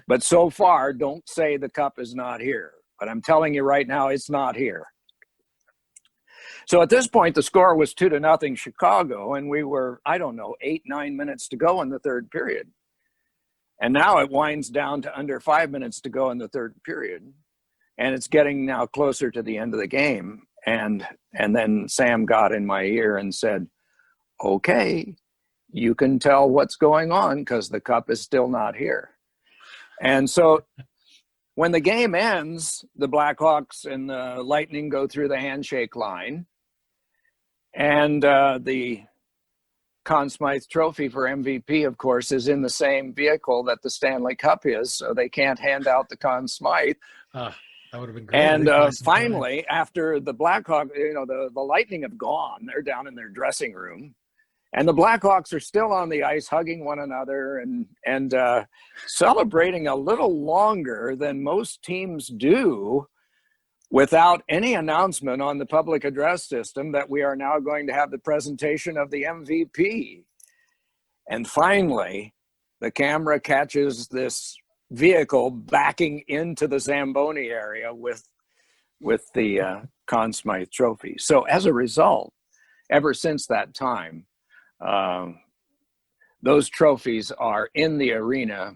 But so far, don't say the cup is not here. But I'm telling you right now, it's not here. So at this point, the score was 2-0 Chicago, and we were, 8-9 minutes to go in the third period. And now it winds down to under 5 minutes to go in the third period. And it's getting now closer to the end of the game. And then Sam got in my ear and said, okay, you can tell what's going on because the cup is still not here. And so when the game ends, the Blackhawks and the Lightning go through the handshake line. And the Conn Smythe Trophy for MVP, of course, is in the same vehicle that the Stanley Cup is, so they can't hand out the Conn Smythe. That would have been great. And finally, after the Blackhawks, the Lightning have gone. They're down in their dressing room. And the Blackhawks are still on the ice, hugging one another and celebrating a little longer than most teams do, without any announcement on the public address system that we are now going to have the presentation of the MVP. And finally, the camera catches this vehicle backing into the Zamboni area with the Conn Smythe trophy. So as a result, ever since that time, those trophies are in the arena,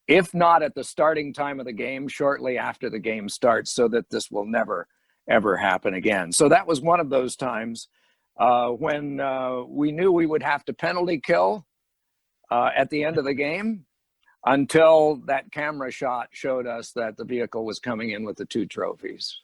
if not at the starting time of the game, shortly after the game starts, so that this will never, ever happen again. So that was one of those times when we knew we would have to penalty kill at the end of the game, until that camera shot showed us that the vehicle was coming in with the 2 trophies.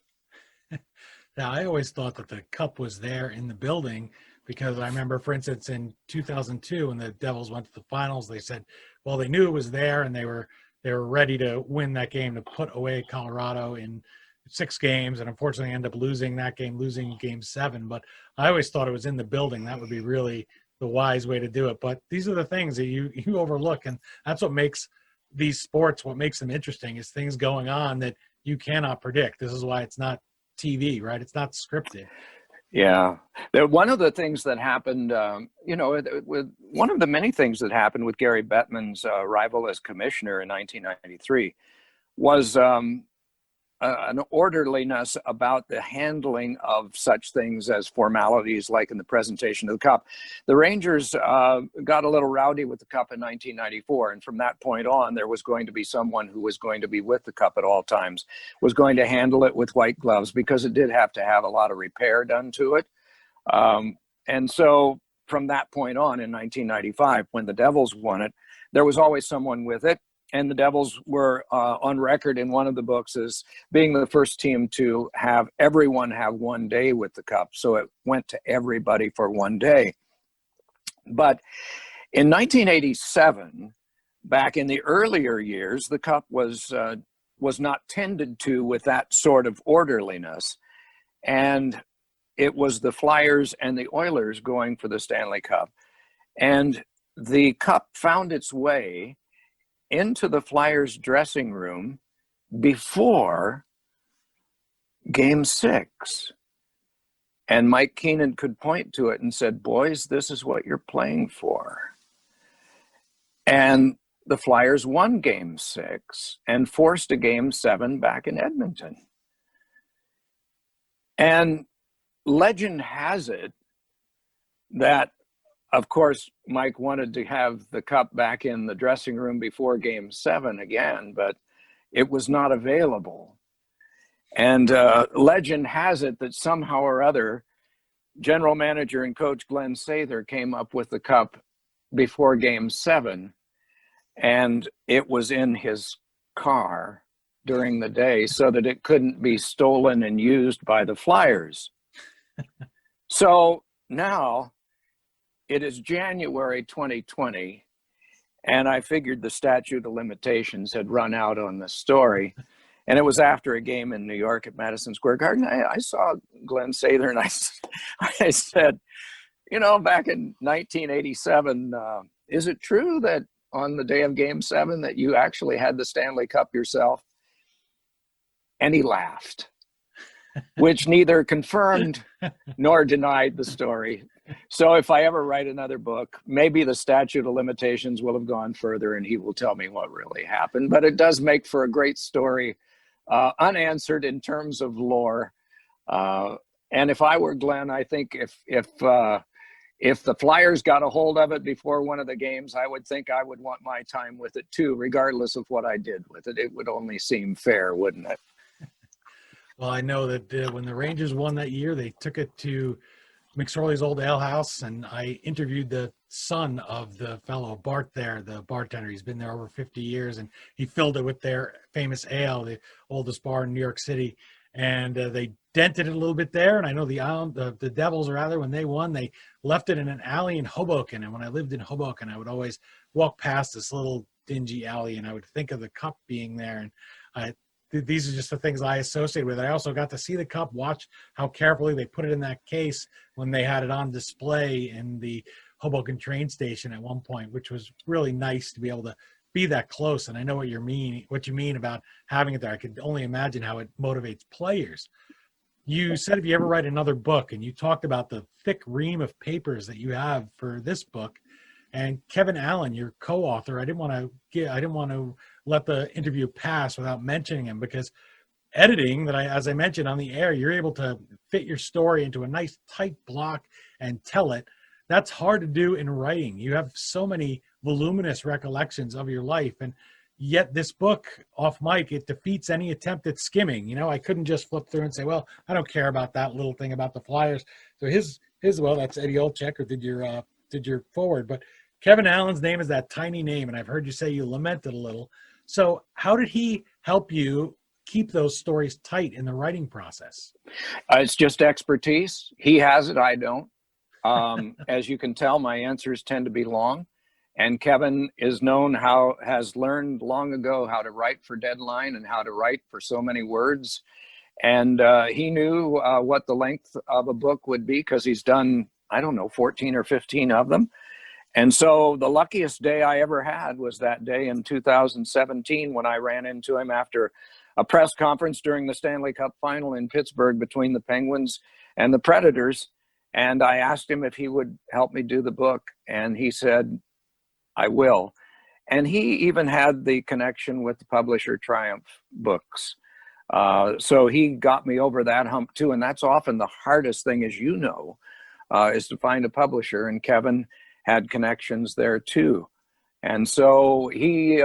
Now, I always thought that the cup was there in the building, because I remember, for instance, in 2002, when the Devils went to the finals, they said, well, they knew it was there and they were ready to win that game, to put away Colorado in 6 games, and unfortunately end up losing that game, losing game 7. But I always thought it was in the building. That would be really the wise way to do it. But these are the things that you overlook, and that's what makes these sports, what makes them interesting, is things going on that you cannot predict. This is why it's not TV, right? It's not scripted. Yeah. One of the things that happened, with one of the many things that happened with Gary Bettman's arrival as commissioner in 1993 was an orderliness about the handling of such things as formalities, like in the presentation of the cup. The Rangers got a little rowdy with the cup in 1994, and from that point on, there was going to be someone who was going to be with the cup at all times, was going to handle it with white gloves, because it did have to have a lot of repair done to it. And so from that point on, in 1995, when the Devils won it, there was always someone with it. And the Devils were on record in one of the books as being the first team to have everyone have one day with the cup. So it went to everybody for one day. But in 1987, back in the earlier years, the cup was not tended to with that sort of orderliness. And it was the Flyers and the Oilers going for the Stanley Cup. And the cup found its way into the Flyers dressing room before game 6. And Mike Keenan could point to it and said, boys, this is what you're playing for. And the Flyers won game 6 and forced a game 7 back in Edmonton. And legend has it that, of course, Mike wanted to have the cup back in the dressing room before game 7 again, but it was not available. And legend has it that somehow or other, general manager and coach Glenn Sather came up with the cup before game 7, and it was in his car during the day so that it couldn't be stolen and used by the Flyers. So now it is January 2020, and I figured the statute of limitations had run out on the story. And it was after a game in New York at Madison Square Garden. I saw Glenn Sather, and I said, back in 1987, is it true that on the day of game 7 that you actually had the Stanley Cup yourself? And he laughed, which neither confirmed nor denied the story. So if I ever write another book, maybe the statute of limitations will have gone further and he will tell me what really happened. But it does make for a great story, unanswered in terms of lore. And if I were Glenn, I think if the Flyers got a hold of it before one of the games, I would think I would want my time with it too, regardless of what I did with it. It would only seem fair, wouldn't it? Well, I know that when the Rangers won that year, they took it to McSorley's old ale house, and I interviewed the son of the fellow Bart there, the bartender. He's been there over 50 years, and he filled it with their famous ale, the oldest bar in New York City. And they dented it a little bit there. And I know the Devils, rather, when they won, they left it in an alley in Hoboken. And when I lived in Hoboken, I would always walk past this little dingy alley, and I would think of the cup being there. And these are just the things I associate with it. I also got to see the cup, watch how carefully they put it in that case when they had it on display in the Hoboken train station at one point, which was really nice to be able to be that close. And I know what you mean about having it there. I could only imagine how it motivates players. You said if you ever write another book, and you talked about the thick ream of papers that you have for this book. And Kevin Allen, your co-author, I didn't want to let the interview pass without mentioning him, because editing, as I mentioned on the air, you're able to fit your story into a nice tight block and tell it. That's hard to do in writing. You have so many voluminous recollections of your life, and yet this book, Off Mic, it defeats any attempt at skimming. I couldn't just flip through and say, well, I don't care about that little thing about the Flyers. So his well, that's Eddie Olczyk, or did your forward, but Kevin Allen's name is that tiny name, and I've heard you say you lamented a little. So how did he help you keep those stories tight in the writing process? It's just expertise. He has it, I don't. As you can tell, my answers tend to be long. And Kevin has learned long ago how to write for deadline and how to write for so many words. And he knew what the length of a book would be, because he's done, 14 or 15 of them. And so the luckiest day I ever had was that day in 2017 when I ran into him after a press conference during the Stanley Cup final in Pittsburgh between the Penguins and the Predators. And I asked him if he would help me do the book. And he said, I will. And he even had the connection with the publisher Triumph Books. So he got me over that hump too. And that's often the hardest thing, as you know, is to find a publisher. And Kevin had connections there too. And so he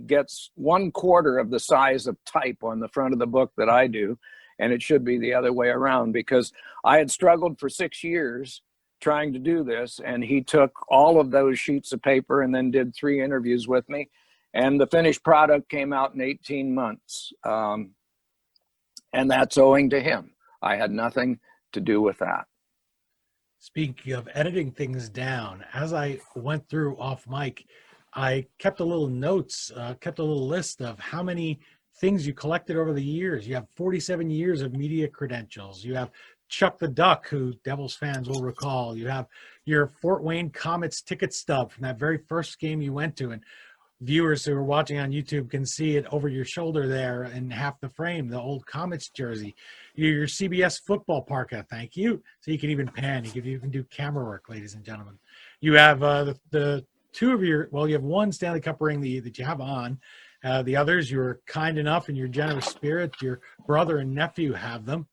gets 1/4 of the size of type on the front of the book that I do. And it should be the other way around, because I had struggled for 6 years trying to do this. And he took all of those sheets of paper and then did 3 interviews with me. And the finished product came out in 18 months. And that's owing to him. I had nothing to do with that. Speaking of editing things down, as I went through Off Mic, I kept a little list of how many things you collected over the years. You have 47 years of media credentials. You have Chuck the Duck, who Devils fans will recall. You have your Fort Wayne Komets ticket stub from that very first game you went to. And viewers who are watching on YouTube can see it over your shoulder there in half the frame, the old Komets jersey. Your CBS football parka, thank you. So you can even pan. You can do camera work, ladies and gentlemen. You have the two of you have one Stanley Cup ring that you have on. The others, you were kind enough in your generous spirit, your brother and nephew have them.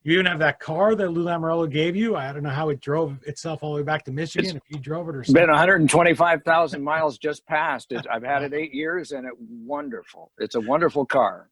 You even have that car that Lou Lamoriello gave you. I don't know how it drove itself all the way back to Michigan, if you drove it or something. It's been 125,000 miles just passed. I've had it 8 years, and it's wonderful. It's a wonderful car.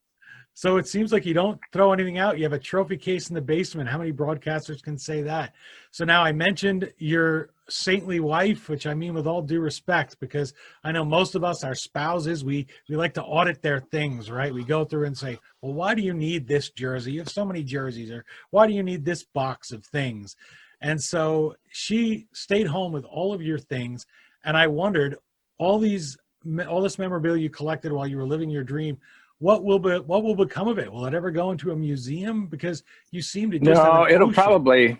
So it seems like you don't throw anything out. You have a trophy case in the basement. How many broadcasters can say that? So now I mentioned your saintly wife, which I mean with all due respect, because I know most of us, our spouses, we like to audit their things, right? We go through and say, well, why do you need this jersey? You have so many jerseys. Or why do you need this box of things? And so she stayed home with all of your things. And I wondered, all this memorabilia you collected while you were living your dream, what will become of it? Will it ever go into a museum? Because you seem to just no. It'll probably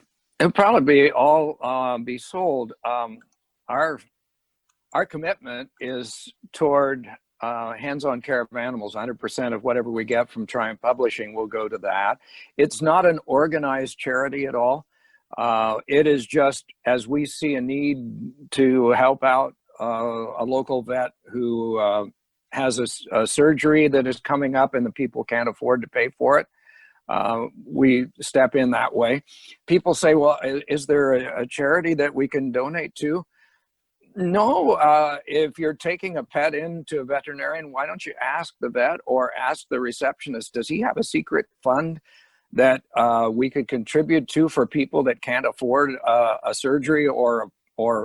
be all be sold. Our commitment is toward hands-on care of animals. 100% of whatever we get from Triumph Publishing will go to that. It's not an organized charity at all. It is just as we see a need to help out a local vet who has a surgery that is coming up and the people can't afford to pay for it. We step in that way. People say, well, is there a charity that we can donate to? No. If you're taking a pet into a veterinarian, why don't you ask the vet or ask the receptionist, does he have a secret fund that we could contribute to for people that can't afford a surgery or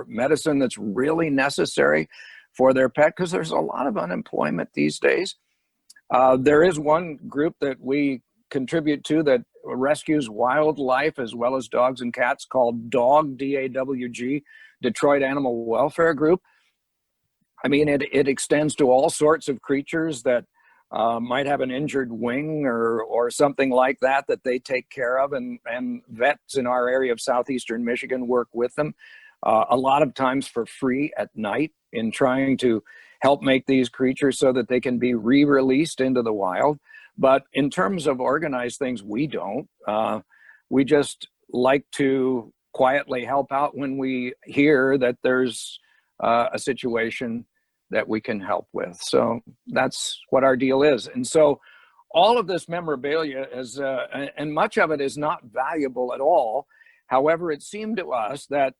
medicine that's really necessary for their pet? Because there's a lot of unemployment these days. There is one group that we contribute to that rescues wildlife as well as dogs and cats called DAWG, D-A-W-G, Detroit Animal Welfare Group. I mean, it extends to all sorts of creatures that might have an injured wing or something like that they take care of, and vets in our area of southeastern Michigan work with them. a lot of times for free at night, in trying to help make these creatures so that they can be re-released into the wild. But in terms of organized things, we don't. We just like to quietly help out when we hear that there's a situation that we can help with. So that's what our deal is. And so all of this memorabilia is, and much of it is not valuable at all. However, it seemed to us that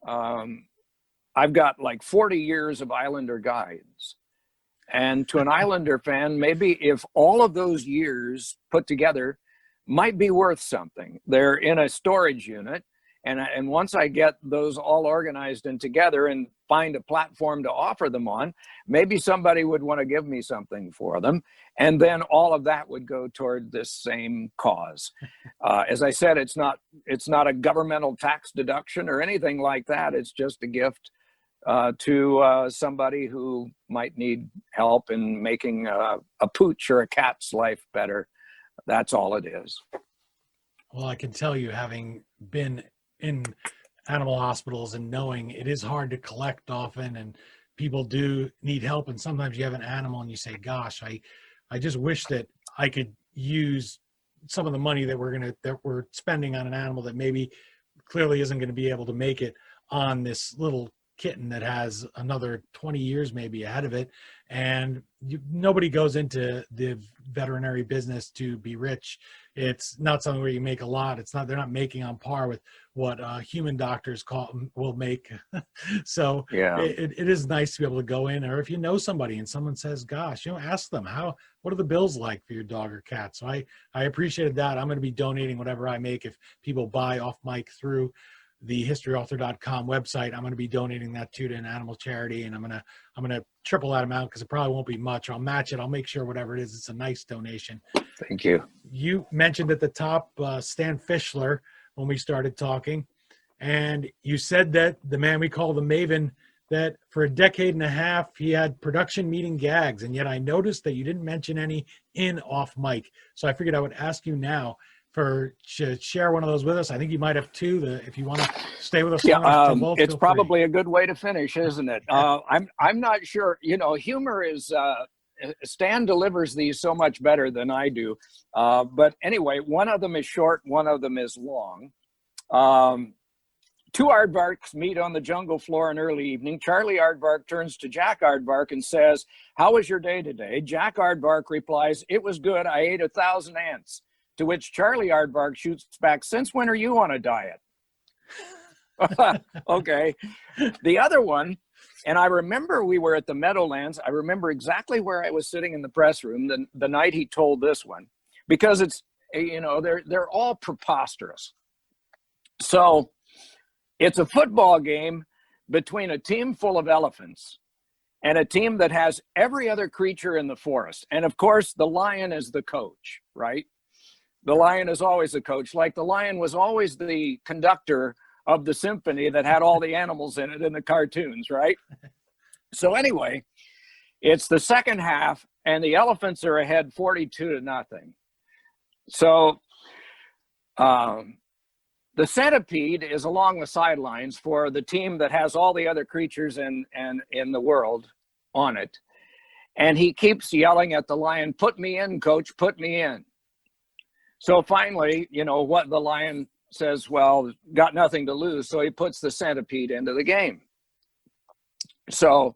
I've got like 40 years of Islander guides. And to an Islander fan, maybe if all of those years put together might be worth something. They're in a storage unit. And once I get those all organized and together and find a platform to offer them on, maybe somebody would want to give me something for them. And then all of that would go toward this same cause. As I said, it's not a governmental tax deduction or anything like that. It's just a gift to somebody who might need help in making a pooch or a cat's life better. That's all it is. Well, I can tell you, having been in animal hospitals and knowing it is hard to collect often, and people do need help, and sometimes you have an animal and you say, gosh, I just wish that I could use some of the money that we're spending on an animal that maybe clearly isn't going to be able to make it on this little kitten that has another 20 years maybe ahead of it. And nobody goes into the veterinary business to be rich. It's not something where you make a lot. They're not making on par with what human doctors will make. So yeah, it is nice to be able to go in, or if you know somebody and someone says, gosh, ask them what are the bills like for your dog or cat? So I appreciated that. I'm going to be donating whatever I make. If people buy off mic through the historyauthor.com website, I'm going to be donating that to an animal charity, and I'm going to triple that amount because it probably won't be much. I'll match it. I'll make sure whatever it is, it's a nice donation. Thank you. You mentioned at the top Stan Fischler when we started talking, and you said that the man we call the Maven, that for a decade and a half he had production meeting gags, and yet I noticed that you didn't mention any in off mic. So I figured I would ask you now to share one of those with us. I think you might have two. If you want to stay with us, both, it's probably a good way to finish, isn't it? I'm not sure. Humor is. Stan delivers these so much better than I do. But anyway, one of them is short, one of them is long. Two aardvarks meet on the jungle floor in early evening. Charlie Aardvark turns to Jack Aardvark and says, "How was your day today?" Jack Aardvark replies, "It was good. I ate 1,000 ants." To which Charlie Aardvark shoots back, "Since when are you on a diet?" Okay. The other one, and I remember we were at the Meadowlands. I remember exactly where I was sitting in the press room the night he told this one, because it's, they're all preposterous. So it's a football game between a team full of elephants and a team that has every other creature in the forest. And of course, the lion is the coach, right? The lion is always the coach. Like the lion was always the conductor of the symphony that had all the animals in it in the cartoons, right? So anyway, it's the second half and the elephants are ahead 42-0. So the centipede is along the sidelines for the team that has all the other creatures in the world on it. And he keeps yelling at the lion, "Put me in, coach, put me in." So finally, what the lion says, well, got nothing to lose. So he puts the centipede into the game. So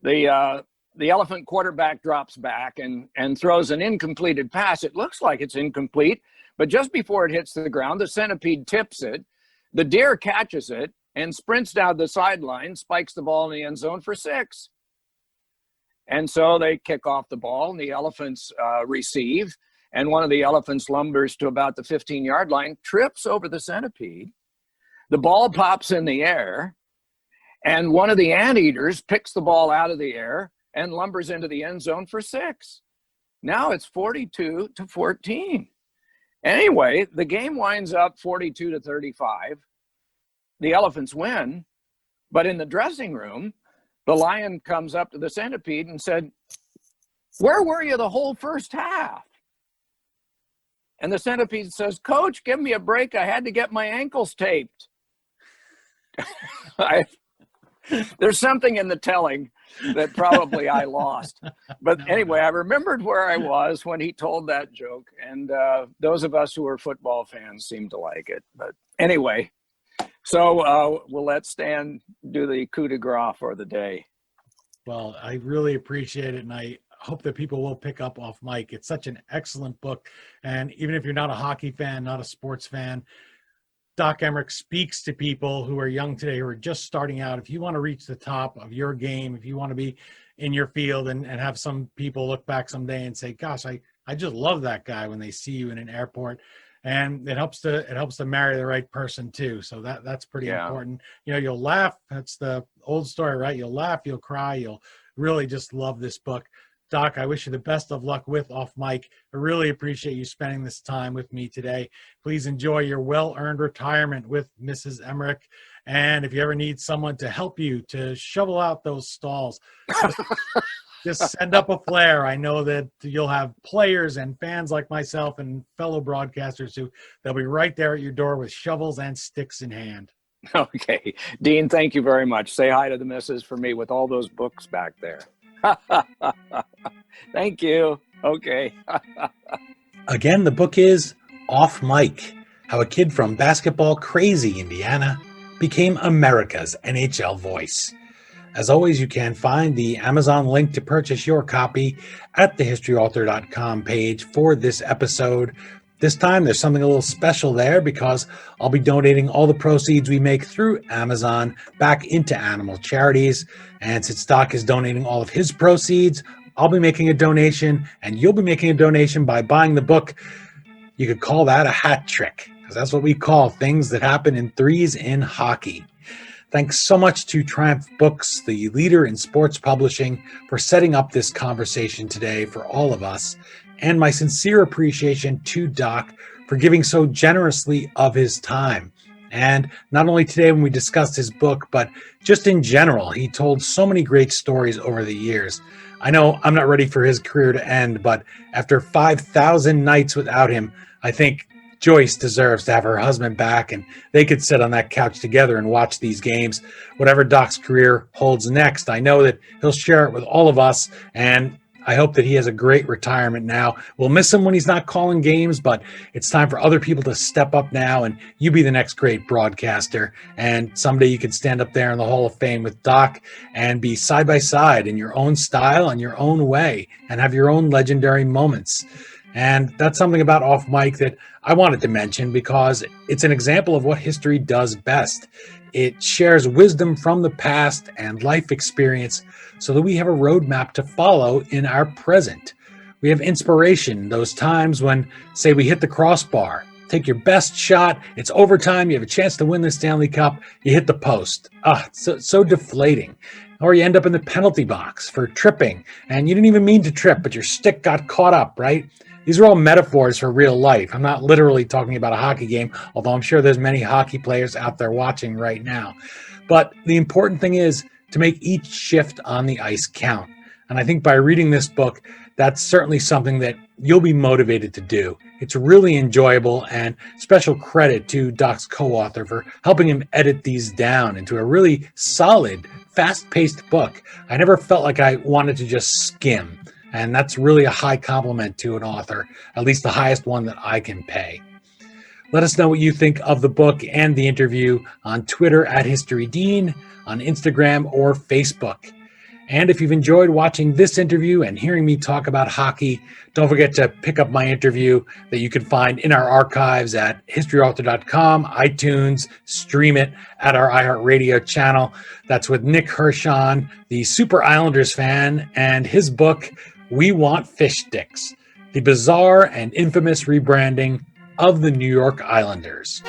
the elephant quarterback drops back and throws an incompleted pass. It looks like it's incomplete, but just before it hits the ground, the centipede tips it. The deer catches it and sprints down the sideline, spikes the ball in the end zone for 6. And so they kick off the ball and the elephants receive. And one of the elephants lumbers to about the 15-yard line, trips over the centipede. The ball pops in the air, and one of the anteaters picks the ball out of the air and lumbers into the end zone for 6. Now it's 42-14. Anyway, the game winds up 42-35. The elephants win, but in the dressing room, the lion comes up to the centipede and said, "Where were you the whole first half?" And the centipede says, "Coach, give me a break. I had to get my ankles taped." I, there's something in the telling that probably I lost. But anyway, I remembered where I was when he told that joke. And those of us who are football fans seem to like it. But anyway, so we'll let Stan do the coup de grace for the day. Well, I really appreciate it. And I hope that people will pick up Off Mike. It's such an excellent book. And even if you're not a hockey fan, not a sports fan, Doc Emrick speaks to people who are young today, who are just starting out. If you want to reach the top of your game, if you want to be in your field and have some people look back someday and say, gosh, I just love that guy when they see you in an airport. And it helps to marry the right person too. So that's pretty important. You know, you'll laugh. That's the old story, right? You'll laugh, you'll cry, you'll really just love this book. Doc, I wish you the best of luck with Off Mike. I really appreciate you spending this time with me today. Please enjoy your well-earned retirement with Mrs. Emrick. And if you ever need someone to help you to shovel out those stalls, just send up a flare. I know that you'll have players and fans like myself and fellow broadcasters who they'll be right there at your door with shovels and sticks in hand. Okay. Dean, thank you very much. Say hi to the missus for me with all those books back there. Thank you. Okay. Again, the book is Off Mike, How a Kid from Basketball Crazy, Indiana, Became America's NHL Voice. As always, you can find the Amazon link to purchase your copy at the historyauthor.com page for this episode. This time, there's something a little special there because I'll be donating all the proceeds we make through Amazon back into animal charities. And since Doc is donating all of his proceeds, I'll be making a donation, and you'll be making a donation by buying the book. You could call that a hat trick, because that's what we call things that happen in threes in hockey. Thanks so much to Triumph Books, the leader in sports publishing, for setting up this conversation today for all of us. And my sincere appreciation to Doc for giving so generously of his time. And not only today when we discussed his book, but just in general, he told so many great stories over the years. I know I'm not ready for his career to end, but after 5,000 nights without him, I think Joyce deserves to have her husband back, and they could sit on that couch together and watch these games. Whatever Doc's career holds next, I know that he'll share it with all of us, and I hope that he has a great retirement now. We'll miss him when he's not calling games, but it's time for other people to step up now, and you be the next great broadcaster. And someday you could stand up there in the Hall of Fame with Doc and be side by side in your own style and your own way and have your own legendary moments. And that's something about Off Mike that I wanted to mention because it's an example of what history does best. It shares wisdom from the past and life experience so that we have a roadmap to follow in our present. We have inspiration, those times when, say, we hit the crossbar, take your best shot, it's overtime, you have a chance to win the Stanley Cup, you hit the post. So deflating. Or you end up in the penalty box for tripping, and you didn't even mean to trip, but your stick got caught up, right? These are all metaphors for real life. I'm not literally talking about a hockey game, although I'm sure there's many hockey players out there watching right now. But the important thing is to make each shift on the ice count. And I think by reading this book, that's certainly something that you'll be motivated to do. It's really enjoyable, and special credit to Doc's co-author for helping him edit these down into a really solid, fast-paced book. I never felt like I wanted to just skim. And that's really a high compliment to an author, at least the highest one that I can pay. Let us know what you think of the book and the interview on Twitter at HistoryDean, on Instagram or Facebook. And if you've enjoyed watching this interview and hearing me talk about hockey, don't forget to pick up my interview that you can find in our archives at historyauthor.com, iTunes, stream it at our iHeartRadio channel. That's with Nick Hirshon, the Super Islanders fan, and his book, We Want Fish Sticks, the bizarre and infamous rebranding of the New York Islanders.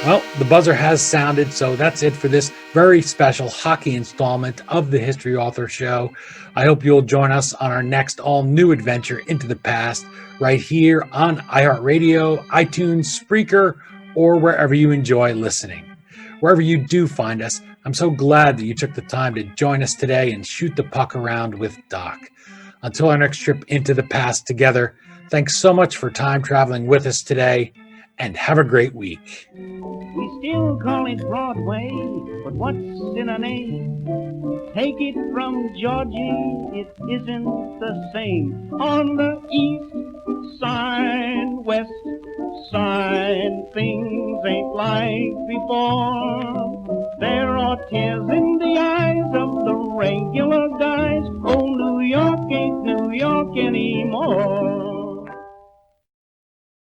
Well, the buzzer has sounded, so that's it for this very special hockey installment of the History Author Show. I hope you'll join us on our next all-new adventure into the past, right here on iHeartRadio, iTunes, Spreaker, or wherever you enjoy listening. Wherever you do find us, I'm so glad that you took the time to join us today and shoot the puck around with Doc. Until our next trip into the past together, thanks so much for time traveling with us today, and have a great week. We still call it Broadway, but what's in a name? Take it from Georgie, it isn't the same. On the east side, west side, things ain't like before. There are tears in the eyes of the regular guys. Oh, New York ain't New York anymore.